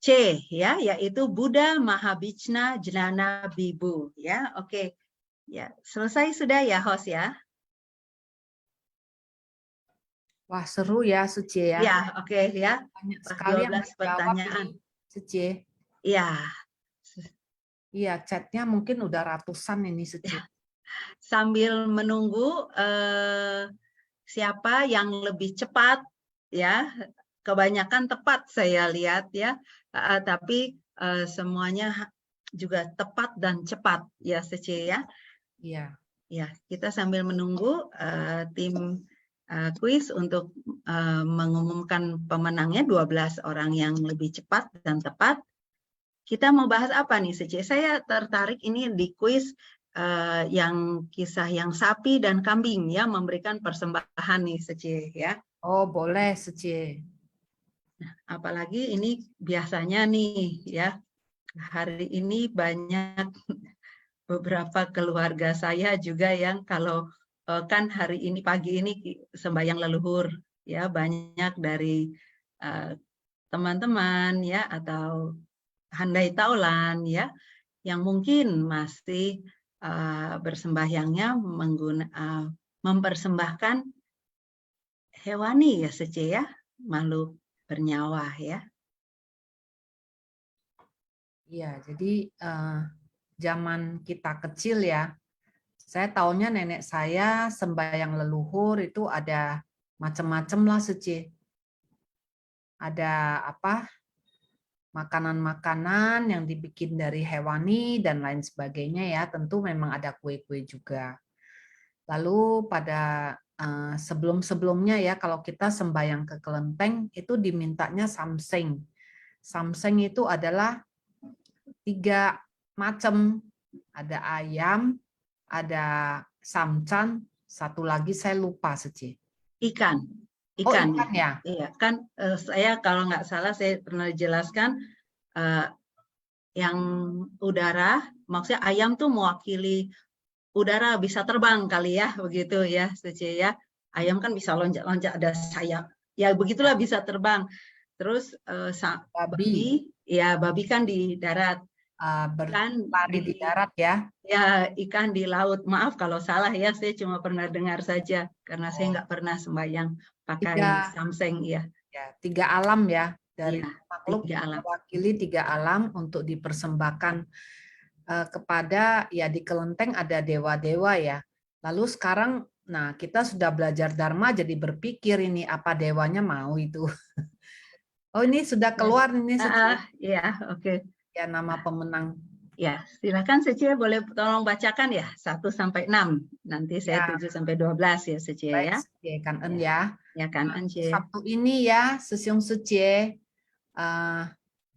C, ya, yaitu Buddha Mahabhichna Jnana Bibu, ya. Oke. Ya, selesai sudah ya, host ya. Wah, seru ya, Suci ya. Ya, oke ya. Banyak sekali yang 12 pertanyaan. Suci. Iya. Iya, chatnya mungkin udah ratusan ini, Suci. Ya. Sambil menunggu siapa yang lebih cepat, ya. Kebanyakan tepat saya lihat ya, tapi semuanya juga tepat dan cepat ya, Suci ya. Iya. Ya, kita sambil menunggu tim kuis untuk mengumumkan pemenangnya 12 orang yang lebih cepat dan tepat. Kita mau bahas apa nih, Suci? Saya tertarik ini di kuis yang kisah yang sapi dan kambing ya, memberikan persembahan nih, Suci ya. Oh, boleh, Suci. Nah, apalagi ini biasanya nih ya, hari ini banyak beberapa keluarga saya juga yang kalau kan hari ini pagi ini sembahyang leluhur ya, banyak dari teman-teman ya atau handai taulan ya yang mungkin masih bersembahyangnya mempersembahkan hewani ya, Suci ya, makhluk bernyawa ya. Iya, jadi zaman kita kecil ya, saya taunya nenek saya sembahyang leluhur itu ada macam-macam lah, Suci. Ada apa? Makanan-makanan yang dibikin dari hewani dan lain sebagainya ya. Tentu memang ada kue-kue juga. Lalu pada sebelum-sebelumnya ya, kalau kita sembahyang ke kelenteng itu dimintanya samseng. Samseng itu adalah 3 macam. Ada ayam, ada samcan, satu lagi saya lupa, Suci. Ikan. Oh, ikan ya? Iya, kan saya kalau nggak salah saya pernah jelaskan yang udara, maksudnya ayam tuh mewakili udara, bisa terbang kali ya, begitu ya, Suci ya. Ayam kan bisa loncat-loncat, ada sayap. Ya begitulah, bisa terbang. Terus babi, ya babi kan di darat. Berlari di darat ya. Ya, ikan di laut. Maaf kalau salah ya, saya cuma pernah dengar saja karena saya nggak pernah sembahyang pakai samseng ya. Ya, 3 alam ya, dari makhluk 3 alam. mewakili 3 alam untuk dipersembahkan kepada ya, di kelenteng ada dewa-dewa ya. Lalu sekarang Nah, kita sudah belajar Dharma jadi berpikir ini apa dewanya mau itu. Oh, ini sudah keluar ini Sece. Ya, oke. Ya, nama pemenang. Ya, silakan Sece boleh tolong bacakan ya 1 sampai 6. Nanti saya Ya. 7 sampai 12 ya Sece Baik, ya. Sece, Kan En ya. Ya kan Ance. Sabtu ini ya, Sesiung Sece,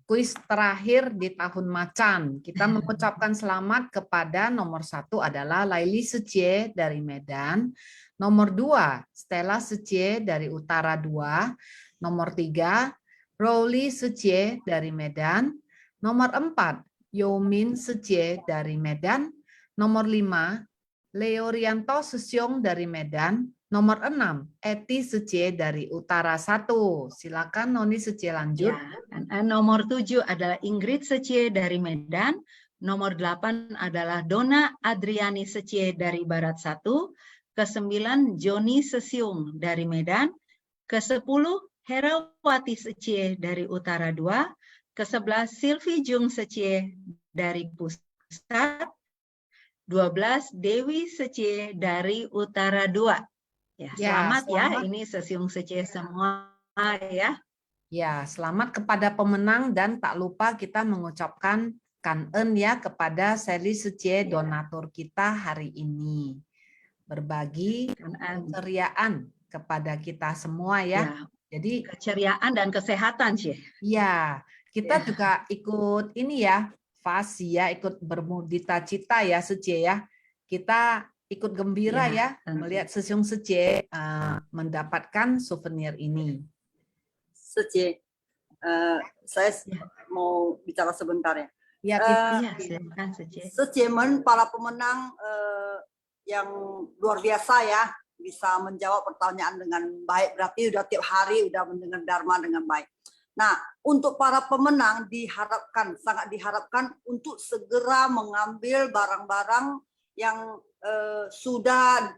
kuis terakhir di tahun macan. Kita mengucapkan selamat kepada nomor 1 adalah Laili Sece dari Medan, nomor 2 Stella Sece dari Utara 2, nomor 3 Rowli Sece dari Medan, nomor 4 Yomin Sece dari Medan, nomor 5 Leo Rianto Sesiong dari Medan, nomor 6 Eti Sece dari Utara 1. Silakan Noni Sece lanjut. Ya, nomor 7 adalah Ingrid Sece dari Medan, nomor 8 adalah Dona Adriani Sece dari Barat 1, ke-9 Joni Sesiung dari Medan, ke-10 Herawati Sece dari Utara 2, ke-11 Silvi Jung Sece dari Pusat, 12 Dewi Sece dari Utara 2. Ya, selamat ya, ini Sesiung Sece semua ya. Ya, selamat kepada pemenang dan tak lupa kita mengucapkan Kan En ya kepada Sally Sece donatur kita hari ini. Berbagi keceriaan kepada kita semua ya. Jadi keceriaan dan kesehatan sih. Ya, kita juga ikut ini ya, Fasi ya, ikut bermudita cita ya Sece ya. Kita ikut gembira ya melihat Sesiung Sece mendapatkan souvenir ini. Sece, saya mau bicara sebentar ya. Silakan Sece. Sece, para pemenang yang luar biasa ya, bisa menjawab pertanyaan dengan baik, berarti udah tiap hari udah mendengar Dharma dengan baik. Nah, untuk para pemenang diharapkan, sangat diharapkan untuk segera mengambil barang-barang yang sudah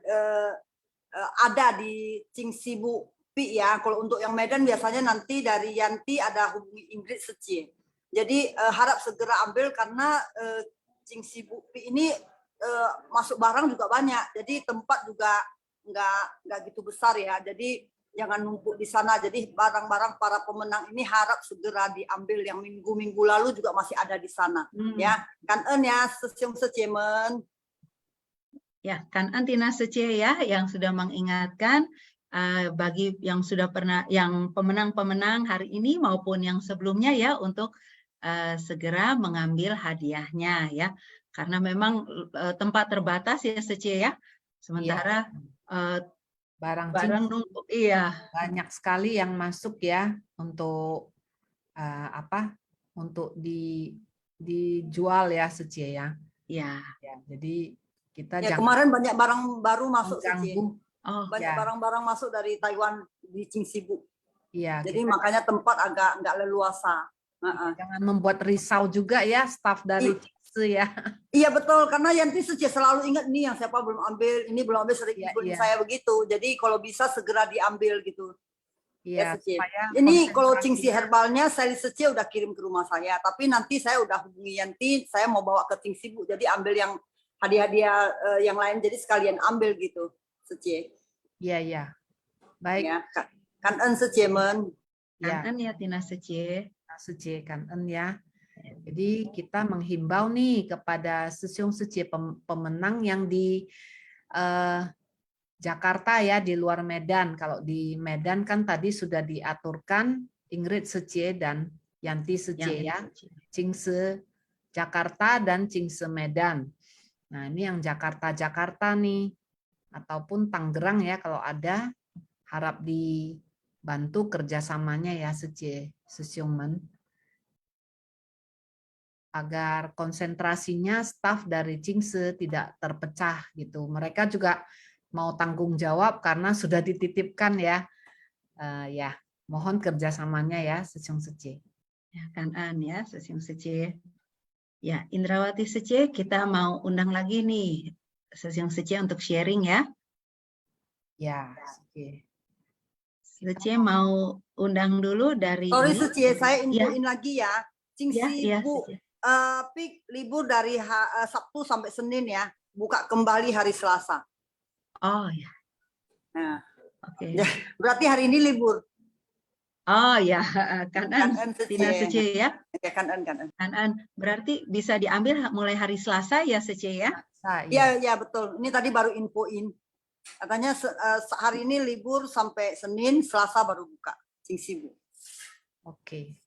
ada di Cingsibu Pi ya. Kalau untuk yang Medan biasanya nanti dari Yanti ada hubungi Ingrid Sece. Jadi harap segera ambil karena Cingsibu Pi ini masuk barang juga banyak. Jadi tempat juga nggak gitu besar ya. Jadi jangan numpuk di sana. Jadi barang-barang para pemenang ini harap segera diambil. Yang minggu-minggu lalu juga masih ada di sana. Ya, Kan En ya, Sesiung Sece men. Ya, Kan En Tina Sece ya yang sudah mengingatkan bagi yang sudah pernah, yang pemenang-pemenang hari ini maupun yang sebelumnya ya untuk segera mengambil hadiahnya ya. Karena memang tempat terbatas ya Sece ya. Sementara barang numpuk banyak sekali yang masuk ya untuk untuk dijual ya Sece ya. Ya, jadi kita ya, kemarin banyak barang baru masuk Sece. Banyak ya. Barang-barang masuk dari Taiwan di Cingsibu. Iya. Jadi makanya tempat agak nggak leluasa. Jangan membuat risau juga ya staf dari Cingse ya. Iya betul, karena Yanti Sece selalu ingat nih yang siapa belum ambil, ini belum ambil, sering ibuin saya begitu. Jadi kalau bisa segera diambil gitu. Iya. Ya, ini kalau Cingsi herbalnya Sally Sece udah kirim ke rumah saya, tapi nanti saya udah hubungi Yanti, saya mau bawa ke Cingsibu, jadi ambil yang hadiah-hadiah yang lain, jadi sekalian ambil gitu, Sece. Iya. Baik. Ya, Kan En Sece men. Kan En ya Tina Sece. Sece Kan En ya. Jadi kita menghimbau nih kepada Sesiung Sece pemenang yang di Jakarta ya, di luar Medan. Kalau di Medan kan tadi sudah diaturkan Ingrid Sece dan Yanti Sece ya. Cingse Jakarta dan Cingse Medan. Nah, ini yang Jakarta nih. Ataupun Tangerang ya kalau ada, harap dibantu kerjasamanya ya Sece Sesiung men. Agar konsentrasinya staf dari Cingse tidak terpecah gitu. Mereka juga mau tanggung jawab karena sudah dititipkan ya. Ya, mohon kerjasamanya ya Sesiung Sece. Ya, Kan En ya Sesiung Sece. Ya, Indrawati Sece, kita mau undang lagi nih Sesiung Sece untuk sharing ya. Ya, Sece. Sece mau undang dulu dari. Sorry Sece, saya infoin lagi ya. Cingsibu Pi libur dari Sabtu sampai Senin ya, buka kembali hari Selasa. Oh ya, Nah, Oke. ya, berarti hari ini libur. Oh ya, Kanan Kanan Tina Sece ya. Ya, kanan. Kanan berarti bisa diambil mulai hari Selasa ya Sece ya. Iya, betul. Ini tadi baru infoin. Katanya hari ini libur sampai Senin, Selasa baru buka. Sing sibuk. Oke.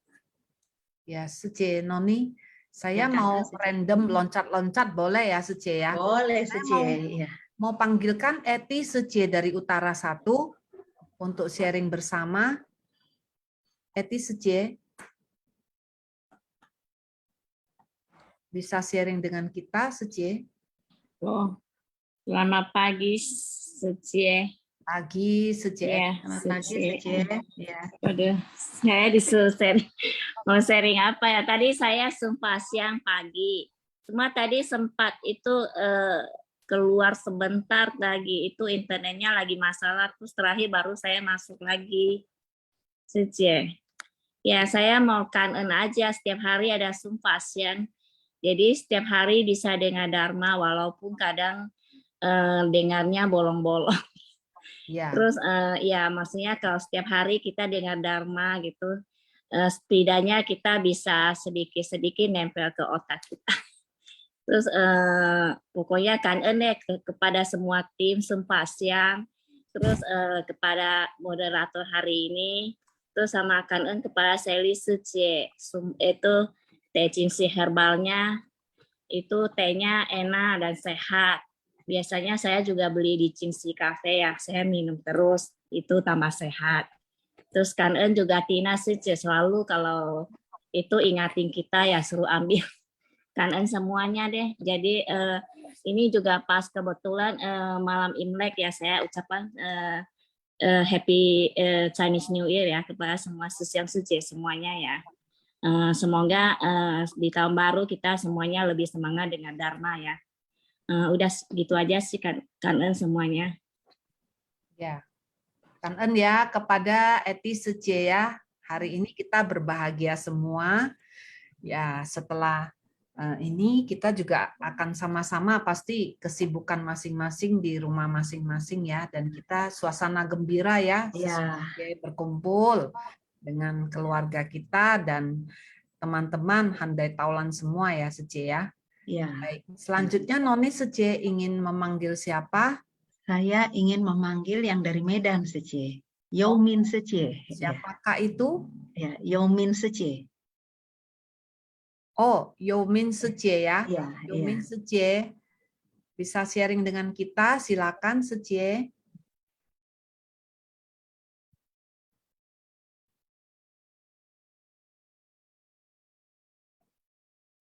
Ya, Sece, Noni, saya Ya, Kanan, mau Sece. random loncat-loncat boleh ya, Sece ya? Boleh Saya Sece ya. mau panggilkan Eti Sece dari Utara 1 untuk sharing bersama. Eti Sece, bisa sharing dengan kita, Sece? Oh, selamat pagi, Sece. Pagi, Sece. Ya, Selamat pagi Sece. Sece. Ya. Waduh, saya disuruh sharing. Mau sharing apa ya? Tadi saya sumpah siang pagi. Cuma tadi sempat itu keluar sebentar lagi. Itu internetnya lagi masalah. Terus terakhir baru saya masuk lagi. Sece. Ya, saya mau kanen aja. Setiap hari ada sumpah siang. Jadi setiap hari bisa dengar Dharma walaupun kadang dengarnya bolong-bolong. Ya. Terus ya maksudnya kalau setiap hari kita dengar Dharma gitu, setidaknya kita bisa sedikit-sedikit nempel ke otak kita. Terus pokoknya kanen kepada semua tim Sempasiang, terus kepada moderator hari ini, terus sama kanen kepada Sally Suci, itu teh cincin herbalnya, itu tehnya enak dan sehat. Biasanya saya juga beli di Cingsi Cafe ya, saya minum terus, itu tambah sehat. Terus kanen juga Tina sih selalu kalau itu ingatin kita ya suruh ambil kanen semuanya deh. Jadi ini juga pas kebetulan malam Imlek ya, saya ucapkan Happy Chinese New Year ya kepada semua Siang Suci semuanya ya. Semoga di tahun baru kita semuanya lebih semangat dengan Dharma ya. Udah gitu aja sih kanen semuanya. Ya, kanen ya kepada Eti Sece ya. Hari ini kita berbahagia semua. Ya, setelah ini kita juga akan sama-sama pasti kesibukan masing-masing di rumah masing-masing ya. Dan kita suasana gembira ya, sebagai berkumpul dengan keluarga kita dan teman-teman handai taulan semua ya, Sece ya. Ya. Baik. Selanjutnya Noni Sece ingin memanggil siapa? Saya ingin memanggil yang dari Medan Sece. Yomin Sece. Siapakah itu? Ya, Yomin Sece. Oh, Yomin Sece ya. Ya, Yomin Sece bisa sharing dengan kita, silakan Sece.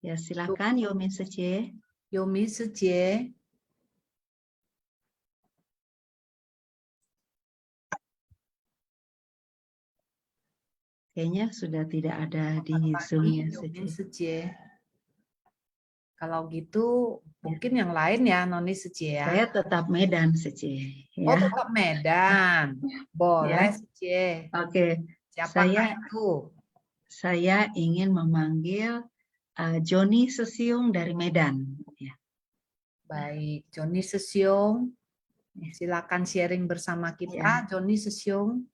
Ya, silakan Yomin Sece. Yomin Sece. Kayaknya sudah tidak ada di Zoom-nya Sece. Kalau gitu mungkin yang lain ya, Noni Sece ya. Saya tetap Medan Sece. Ya. Oh, tetap Medan. Boleh Ya. Sece. Oke. Siapakah itu? Saya ingin memanggil Joni Sesiung dari Medan. Ya. Baik, Joni Sesiung. Silakan sharing bersama kita, Joni Sesiung.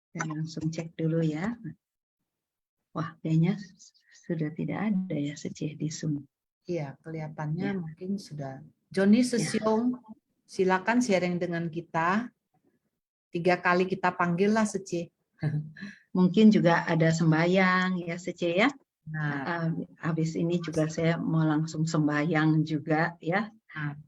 Saya langsung cek dulu ya. Wah, kayaknya sudah tidak ada ya Sece di Zoom. Iya, kelihatannya mungkin sudah. Joni Sesiung, silakan sharing dengan kita. 3 kali kita panggil lah Sece. Mungkin juga ada sembahyang ya Sece ya. Nah, habis ini juga saya mau langsung sembahyang juga ya.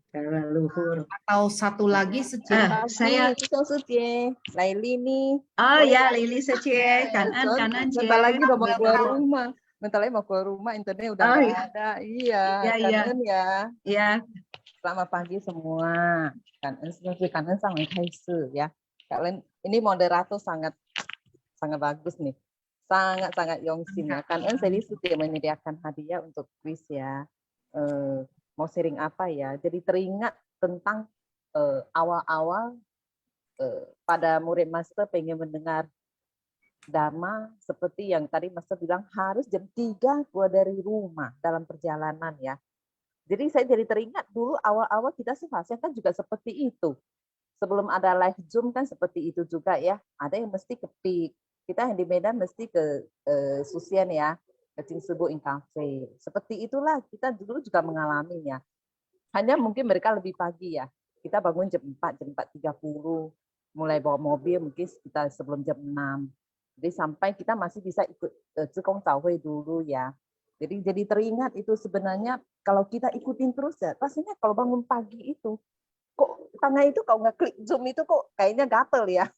Karena luhur. Atau satu lagi Sece. Saya Sece, Laili nih. Oh ya, Lili Sece, kanan Cie. Bentar lagi udah mau keluar rumah. Bentar lagi mau keluar rumah, internetnya udah nggak ada. Iya, kanan ya. Iya. Selamat pagi semua. Kanan sama Kaisu ya. Kalian ini moderator sangat bagus nih. Sangat Yongsin ya. Kanan saya sudah menyediakan hadiah untuk quiz ya. Mau sharing apa ya? Jadi teringat tentang awal-awal pada murid master pengen mendengar Dharma seperti yang tadi master bilang harus jam 3 keluar dari rumah dalam perjalanan ya. Jadi saya jadi teringat dulu awal-awal kita sih kan juga seperti itu. Sebelum ada live Zoom kan seperti itu juga ya. Ada yang mesti ke PIK. Kita yang di Medan mesti ke Susian ya, ke Cinsubu in Cafe. Seperti itulah kita dulu juga mengalaminya. Hanya mungkin mereka lebih pagi ya. Kita bangun jam 4, jam 4.30. Mulai bawa mobil mungkin kita sebelum jam 6. Jadi sampai kita masih bisa ikut Zikong Cawe dulu ya. Jadi teringat itu sebenarnya kalau kita ikutin terus ya, rasanya kalau bangun pagi itu, kok tangan itu kalau nggak klik Zoom itu kok kayaknya gatel ya.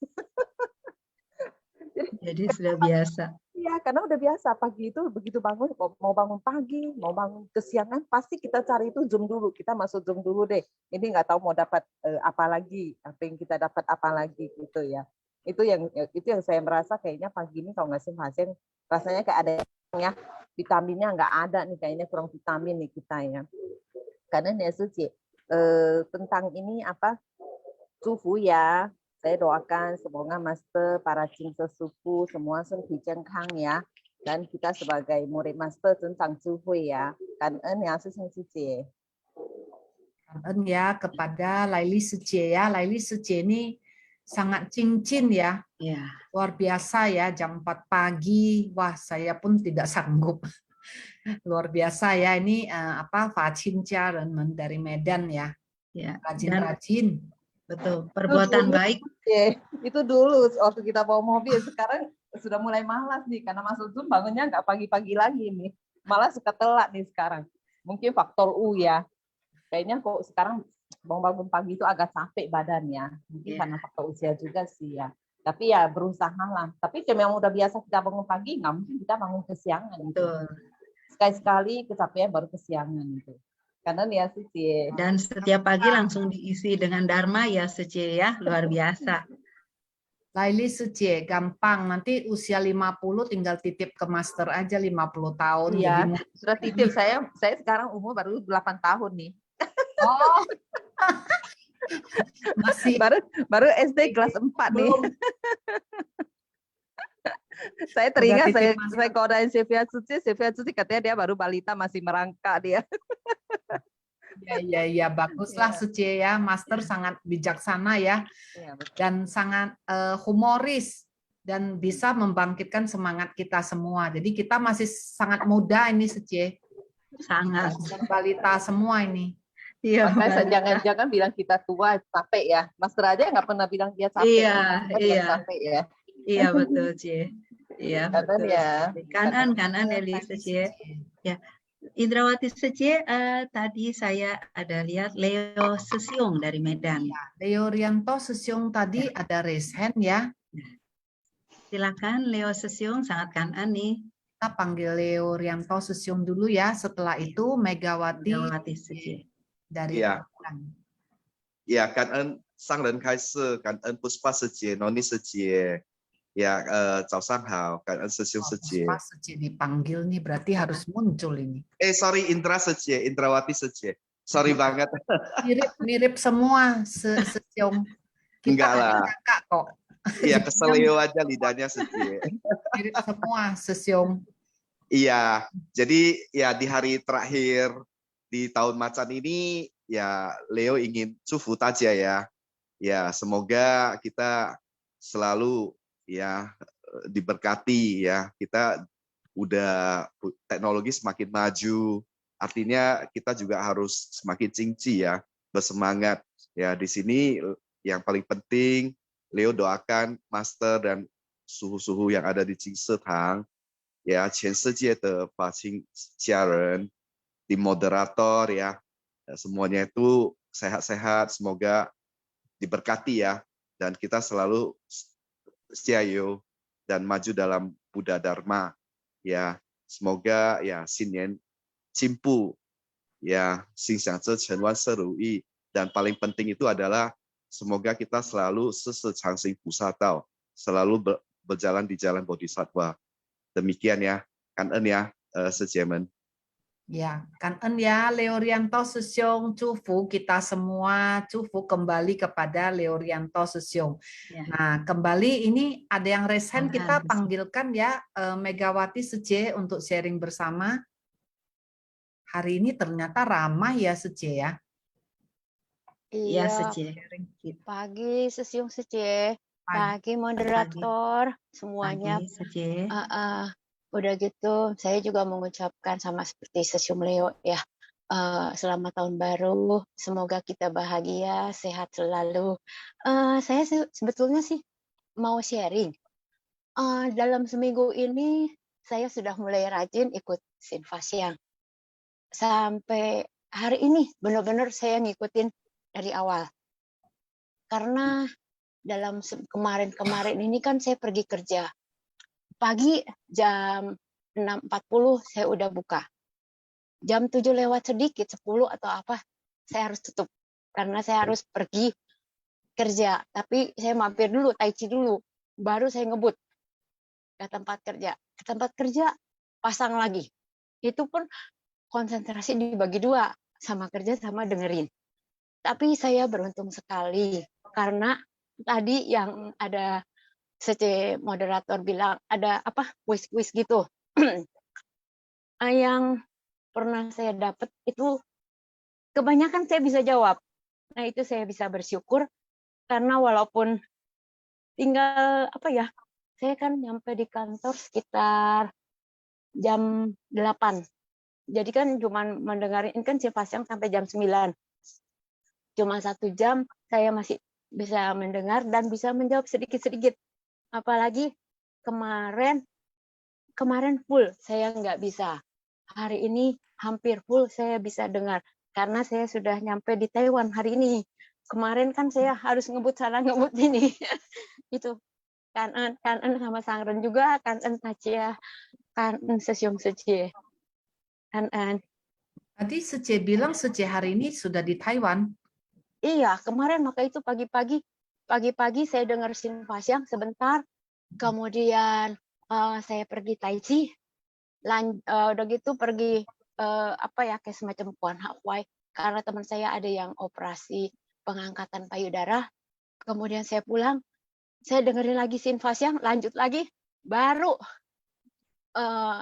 Jadi sudah biasa. Iya, karena udah biasa pagi itu begitu bangun, mau bangun pagi, mau bangun kesiangan, pasti kita cari itu Zoom dulu. Kita masuk Zoom dulu deh. Ini nggak tahu mau dapat apa lagi, apa yang kita dapat apa lagi gitu ya. Itu yang saya merasa kayaknya pagi ini kalau nggak pasien rasanya kayak ada ya vitaminnya nggak ada nih, kayaknya kurang vitamin nih kita ya. Karena nih Suci tentang ini apa Sufu ya. Saya doakan semoga Master, para Cing sesuku, semua Kang ya. Dan kita sebagai murid Master tentang Zuhui ya. Kanen ya Suci. Kanen ya kepada Laili Suci ya. Laili Suci ini sangat cincin ya. Ya. Luar biasa ya, jam 4 pagi. Wah, saya pun tidak sanggup. Luar biasa ya, ini Facin Jaren dari Medan ya. Ya. Rajin-rajin. Betul, perbuatan baik. Itu dulu waktu kita bawa mobil, sekarang sudah mulai malas nih karena masuk Zoom bangunnya nggak pagi-pagi lagi nih, malah suka telat nih sekarang. Mungkin faktor U ya, kayaknya kok sekarang bangun pagi itu agak capek badannya, mungkin karena faktor usia juga sih ya. Tapi ya berusaha lah. Tapi kalau yang udah biasa kita bangun pagi, nggak mungkin kita bangun kesiangan. Gitu. Sekali-sekali kecapean baru kesiangan itu. Karena ya Suci. Dan setiap pagi langsung diisi dengan Dharma ya Suci ya, luar biasa. Laili Suci, gampang. Nanti usia 50 tinggal titip ke Master aja 50 tahun. Iya, jadi sudah titip saya sekarang umur baru 8 tahun nih. Oh. Masih baru SD kelas 4 nih. Saya teringat saya kodain Sylvia Suci katanya dia baru balita masih merangkak dia. Ya, baguslah Suci ya, Master sangat bijaksana ya, dan sangat humoris dan bisa membangkitkan semangat kita semua. Jadi kita masih sangat muda ini Suci, sangat balita semua ini. Iya, jangan-jangan bilang kita tua capek ya, Master aja nggak pernah bilang dia capek. Iya. Capek ya. Iya betul Cie. Iya betul. Ya. Kanan Elisa Cie. Ya. Indrawati Secie, tadi saya ada lihat Leo Sesiong dari Medan. Ya, Leo Rianto Sesiong tadi ada raise hand ya. Silakan Leo Sesiong, sangat kanan nih. Kita panggil Leo Rianto Sesiong dulu ya. Setelah itu Megawati Secie dari Ya, 感恩上人开示，感恩Puspa Secie, Noni Secie. Ya, 早上好，感恩师兄师姐。Puspa Secie dipanggil nih, berarti harus muncul ini. Sorry, Indra Secie, Indrawati Secie. Sorry banget. Mirip semua Sesiong. Enggak lah. Kakak kok. Iya, keselio aja lidahnya Secie. Mirip semua Sesiong. Iya, jadi ya di hari terakhir di tahun macan ini ya Leo ingin cufu aja ya. Ya, semoga kita selalu ya diberkati ya. Kita udah teknologi semakin maju, artinya kita juga harus semakin cingci ya, bersemangat ya. Di sini yang paling penting Leo doakan Master dan suhu-suhu yang ada di Qingsetang ya, 全世界的法亲家人, di moderator ya, semuanya itu sehat-sehat, semoga diberkati ya, dan kita selalu Setiayo dan maju dalam Buddha Dharma ya. Semoga ya Xinnian Cimpu ya, Xingxiangze Chenwan Serui, dan paling penting itu adalah semoga kita selalu Sesechangxing Pusadao, selalu berjalan di jalan Bodhisattva. Demikian ya, kanen ya Sejiemen. Ya, kanen ya Leo Rianto Sesiong, cufu kita semua, cufu kembali kepada Leo Rianto Sesiong. Ya. Nah, kembali ini ada yang raise hand, kita panggilkan ya Megawati Secie untuk sharing bersama. hari ini ternyata ramah ya Sece ya. Ya, Iya, Sece. pagi Sesiung Sece, pagi Pagi, moderator semuanya. pagi, Sece. Udah gitu, saya juga mengucapkan sama seperti Sesiung Leo ya. Selamat tahun baru, semoga kita bahagia, sehat selalu. Saya sebetulnya sih mau sharing. Dalam seminggu ini saya sudah mulai rajin ikut Sinfasyang. Sampai hari ini benar-benar saya ngikutin dari awal. Karena dalam kemarin-kemarin ini kan saya pergi kerja. Pagi jam 6.40 saya udah buka. Jam 7 lewat sedikit, 10 atau apa, saya harus tutup. Karena saya harus pergi kerja. Tapi saya mampir dulu, tai chi dulu. Baru saya ngebut ke tempat kerja. Ke tempat kerja, pasang lagi. Itu pun konsentrasi dibagi dua. Sama kerja, sama dengerin. Tapi saya beruntung sekali. Karena tadi yang ada moderator bilang ada apa kuis-kuis gitu. Yang pernah saya dapat itu kebanyakan saya bisa jawab. Nah, itu saya bisa bersyukur karena walaupun tinggal apa ya, saya kan nyampe di kantor sekitar jam 8. Jadi kan cuma mendengarin kan Sinfasyang sampai jam 9. Cuma 1 jam saya masih bisa mendengar dan bisa menjawab sedikit-sedikit. Apalagi kemarin full saya nggak bisa. Hari ini hampir full saya bisa dengar karena saya sudah nyampe di Taiwan hari ini. Kemarin kan saya harus ngebut sana ngebut ini. Itu Kanan sama Sangren juga, Kanan Tachia, Kanan Sesiung Sece. Kanan. Tadi Sece bilang Sece hari ini sudah di Taiwan. Iya, kemarin maka itu pagi-pagi saya dengar Sinfasyang sebentar, kemudian saya pergi tai chi, udah gitu pergi apa ya kayak semacam Kuan Hawai karena teman saya ada yang operasi pengangkatan payudara. Kemudian saya pulang, saya dengerin lagi Sinfasyang, lanjut lagi, baru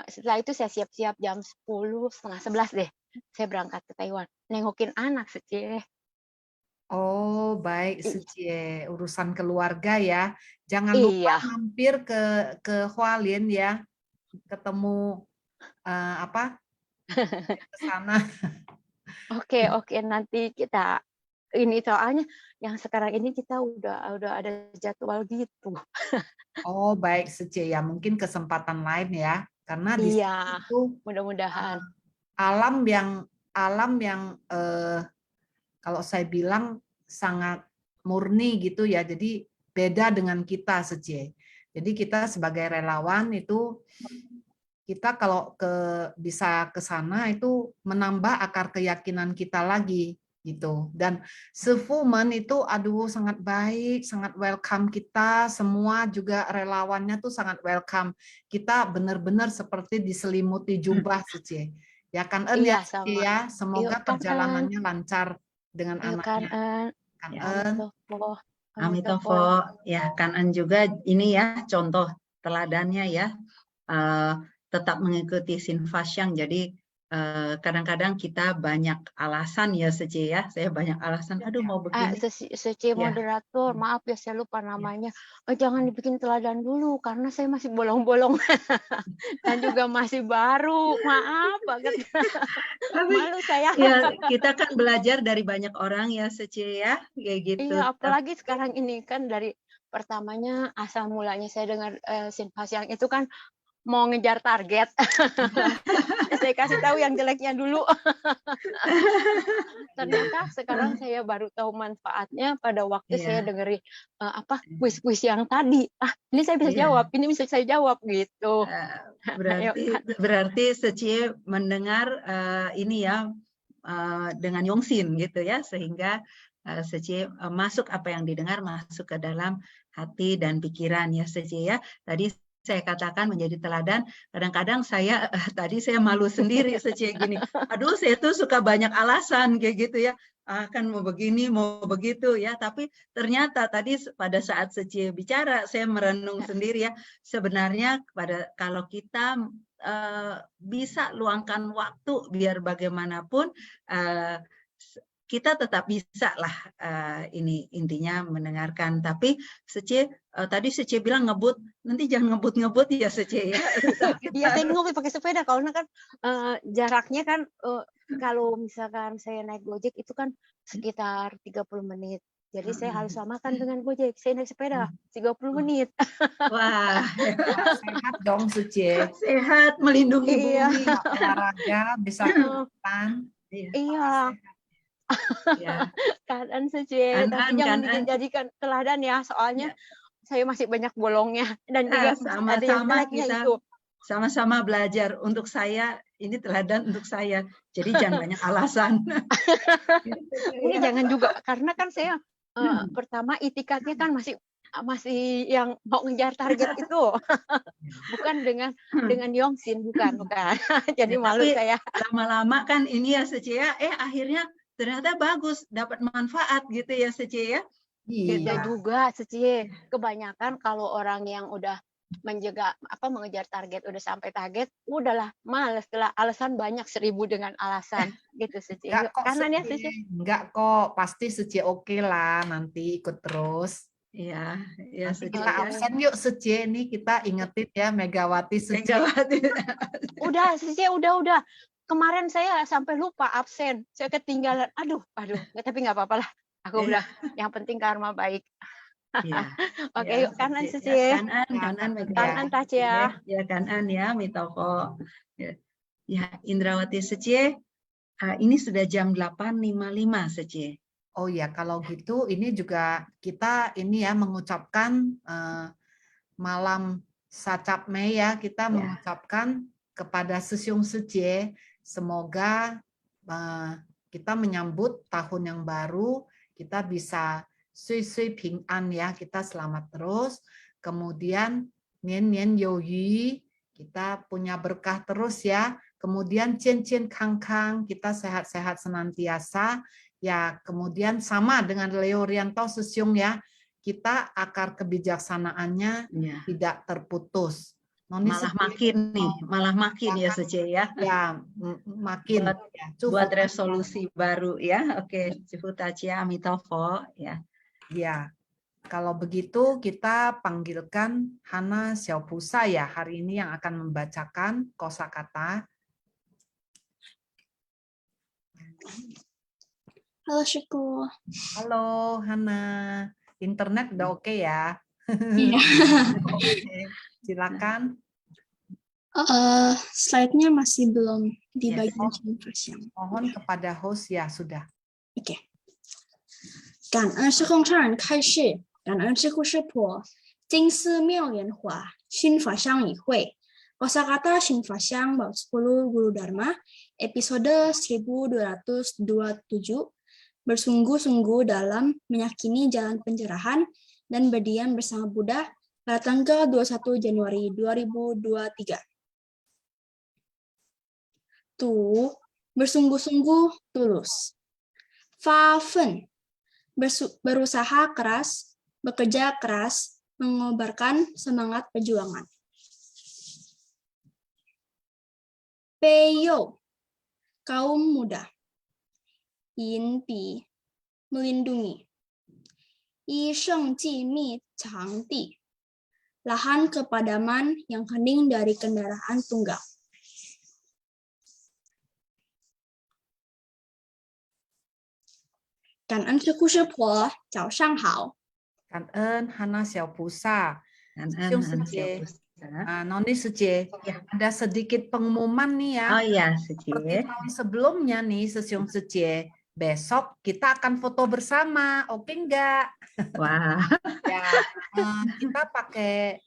setelah itu saya siap-siap jam 10, setengah 11 deh, saya berangkat ke Taiwan, nengokin anak Sece. Oh, baik Sece, urusan keluarga ya. Jangan lupa mampir ke Hualien ya. Ketemu apa? Ke sana. Oke, nanti kita ini soalnya yang sekarang ini kita udah ada jadwal gitu. Oh, baik Sece ya. Mungkin kesempatan lain ya. Karena di situ mudah-mudahan alam yang kalau saya bilang sangat murni gitu ya. Jadi beda dengan kita Sece. Jadi kita sebagai relawan itu kita kalau bisa ke sana itu menambah akar keyakinan kita lagi gitu. Dan Sefumen itu aduh sangat baik, sangat welcome kita, semua juga relawannya tuh sangat welcome. Kita benar-benar seperti diselimuti jubah Sece. Ya kan ya Sece ya. Semoga perjalanannya lancar dengan anaknya. Amitofo. Ya, Kanan juga ini ya contoh teladannya ya. Tetap mengikuti Sinfasyang. Jadi kadang-kadang kita banyak alasan ya Sece ya. Saya banyak alasan. Aduh mau begini. Sece moderator, maaf ya saya lupa namanya. Jangan dibikin teladan dulu karena saya masih bolong-bolong dan juga masih baru. Maaf banget. Malu saya. Ya, kita kan belajar dari banyak orang ya Sece ya, kayak gitu. Iya, apalagi sekarang ini kan dari pertamanya asal mulanya saya dengar Sinfasyang itu kan mau ngejar target. Saya kasih tahu yang jeleknya dulu. Ternyata sekarang saya baru tahu manfaatnya pada waktu saya dengerin kuis-kuis yang tadi. Ini saya bisa jawab, ini bisa saya jawab gitu. Berarti Sece mendengar ini ya dengan Yongsin gitu ya, sehingga Sece masuk apa yang didengar masuk ke dalam hati dan pikiran ya Sece ya. Tadi saya katakan menjadi teladan, kadang-kadang saya tadi saya malu sendiri Sece gini, aduh saya tuh suka banyak alasan kayak gitu ya, kan mau begini mau begitu ya, tapi ternyata tadi pada saat Sece bicara saya merenung sendiri ya, sebenarnya kalau kita bisa luangkan waktu biar bagaimanapun kita tetap bisa lah ini intinya mendengarkan. Tapi tadi Sece bilang ngebut, nanti jangan ngebut-ngebut ya Sece ya. Iya, saya ngopi pakai sepeda karena kan jaraknya kan kalau misalkan saya naik Gojek itu kan sekitar 30 menit. Jadi saya harus samakan dengan Gojek. Saya naik sepeda 30 menit. Wah, Sehat dong Suci. sehat, melindungi bumi. Iya. Olahraga bisa pelan. Iya. Ya. Keadaan Suci, tapi jangan dijadikan teladan ya, soalnya saya masih banyak bolongnya dan juga ada yang jeleknya itu. Sama-sama belajar. Untuk saya ini teladan untuk saya. Jadi jangan banyak alasan. Ini jangan juga karena kan saya pertama itikadnya kan masih yang mau ngejar target itu. Bukan dengan Yongsin, bukan. Jadi malu saya. Lama-lama kan ini ya Sece ya, akhirnya ternyata bagus, dapat manfaat gitu ya Sece ya. Kita juga Sece, kebanyakan kalau orang yang udah mengejar target, udah sampai target, udahlah males lah, alasan banyak 1000 dengan alasan gitu Sece. Kanan ya Sece. Enggak kok, pasti Sece oke lah, nanti ikut terus. Iya, nanti kita absen yuk Sece, nih kita ingetin ya Megawati Sece. Udah Sece, udah. Kemarin saya sampai lupa absen, saya ketinggalan. Aduh, tapi nggak apa-apa lah. Aku bilang, yang penting karma baik. Ya. Oke, yuk kanan Sece. Kanan Tacia. Ya kanan ya, Mitoko. Ya, Indrawati Sece. Ini sudah jam 8.55 Sece. Oh ya, kalau gitu ini juga kita ini ya mengucapkan malam Sacap Mei ya, kita mengucapkan kepada Sesyung Sece. Semoga kita menyambut tahun yang baru, kita bisa sui ping an ya, kita selamat terus. Kemudian nian nian you yu, kita punya berkah terus ya. Kemudian cien cien kang kang, kita sehat-sehat senantiasa. Ya, kemudian sama dengan Leo Rianto Sesyung ya, kita akar kebijaksanaannya tidak terputus. Malah makin ya Sece ya. Ya, makin. Buat resolusi baru ya. Oke, Cifu Tacia Mitofo ya. Ya, kalau begitu kita panggilkan Hana Xiaopusa ya hari ini yang akan membacakan kosakata. Halo Syuku. Halo Hana. Internet udah oke ya? Iya. Silakan. Slide-nya masih belum di bagian Xinfaxiang. Mohon kepada host ya sudah. Oke. 感恩是共上人开示，感恩是护士婆，金丝妙莲华，新法香已会。Kosakata Xinfaxiang bab 10 Guru Dharma, episode 1227, bersungguh-sungguh dalam meyakini jalan pencerahan dan berdiam bersama Buddha pada tanggal 21 Januari 2023. Tu, bersungguh-sungguh tulus. Fa Fen, berusaha keras, bekerja keras, mengobarkan semangat perjuangan. Peyo, kaum muda. Yin Bi, melindungi. Yi Sheng Ji Mi Chang Di, lahan kepadaman yang hening dari kendaraan tunggal. Kanan Shiku Shipo, Jiao Shang Hao. Kanan Hana Xiaopusa. Kanan Hana Xiaopusa. Noni Sece, ada sedikit pengumuman nih ya. Oh ya, Sece. Seperti tahun sebelumnya nih, Sesyung Sece. Besok kita akan foto bersama, oke enggak? Wah. Ya, kita pakai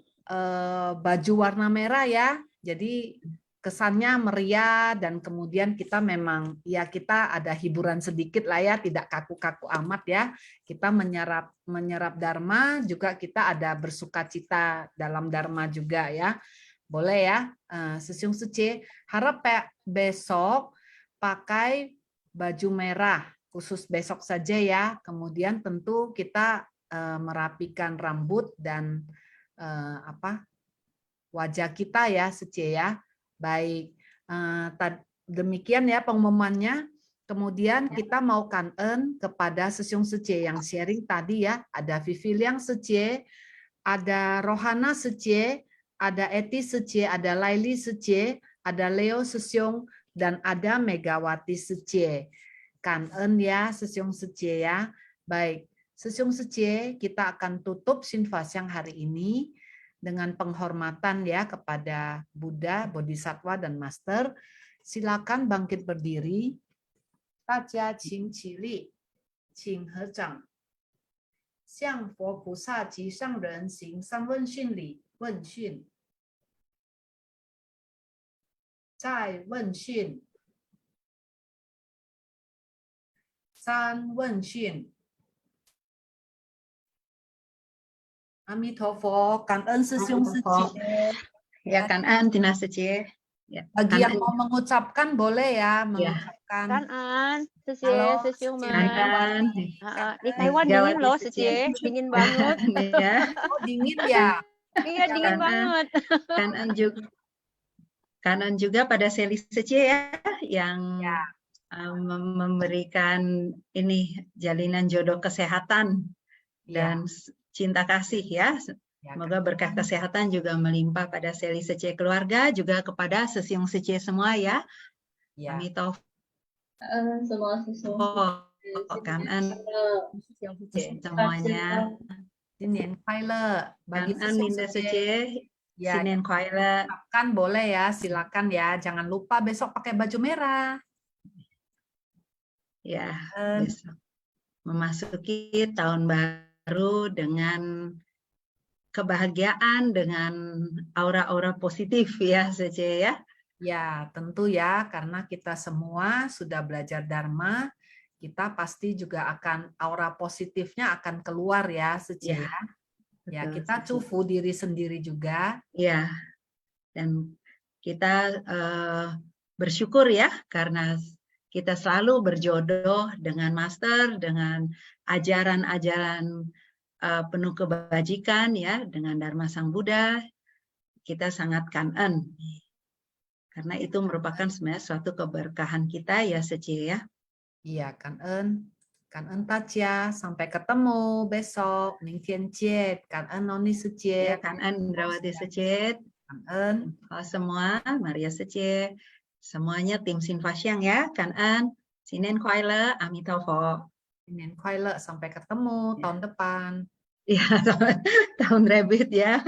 baju warna merah ya. Jadi kesannya meriah dan kemudian kita memang ya kita ada hiburan sedikit lah ya, tidak kaku-kaku amat ya. Kita menyerap dharma, juga kita ada bersukacita dalam dharma juga ya. Boleh ya, Sesyung Sece. Harap besok pakai baju merah, khusus besok saja ya. Kemudian tentu kita merapikan rambut dan wajah kita ya Sece ya. Baik, demikian ya pengumumannya. Kemudian kita mau kangen kepada Sesiung Sece yang sharing tadi ya. Ada Viviliang Sece, ada Rohana Sece, ada Eti Sece, ada Laili Sece, ada Leo Sesiung, dan ada Megawati Sece. Kangen ya Sesiung Sece ya. Baik, Sesiung Sece kita akan tutup Shinfasyang hari ini dengan penghormatan ya kepada Buddha, Bodhisattva, dan Master. Silakan bangkit berdiri. 大家请起立，请合掌，向佛菩萨及上人行三问讯礼。问讯，再问讯，三问讯。阿弥陀佛，感恩师兄师姐。 Ya, Kan'an Tina Sece. Ya, Bagi yang Kan'an. mau mengucapkan boleh ya, mengucapkan. Kan'an, Sece, Halo, Sesiuman. Kan'an. Di Taiwan dingin loh, Sece, dingin banget. Ya. Oh, dingin ya? Iya, dingin banget. Kan'an juga pada Seli Sece ya, yang memberikan ini jalinan jodoh kesehatan dan cinta kasih ya. Semoga berkah kesehatan juga melimpah pada Seli Sece keluarga, juga kepada Sesiung Sece semua ya. Amitofo. Semua Sesiung Kan'an semuanya. Sinen Kuai bagi Kan'an Ninda Sece. Ya, Sinen Kuai Le. Kan boleh ya, silakan ya. Jangan lupa besok pakai baju merah. Ya, besok memasuki tahun baru dengan kebahagiaan, dengan aura-aura positif ya, Sece ya. Ya, tentu ya, karena kita semua sudah belajar Dharma, kita pasti juga akan aura positifnya akan keluar ya, Sece ya. Ya, kita cufu diri sendiri juga. Ya, dan kita bersyukur ya, karena kita selalu berjodoh dengan Master, dengan ajaran-ajaran penuh kebajikan ya, dengan Dharma Sang Buddha. Kita sangat kangen karena itu merupakan sebenarnya suatu keberkahan kita ya, Sece ya. Iya, kangen Tacia, sampai ketemu besok. Ningtian Jiet, kangen Noni Sece. Ya, kangen Indrawati Sece. Kangen semua, Maria Sece, semuanya tim Shinfasyang ya, kangen. Sinen Kuai Le, Amitofo. Sinen Kuai Le, sampai ketemu tahun depan. Ya, tahun rabbit ya.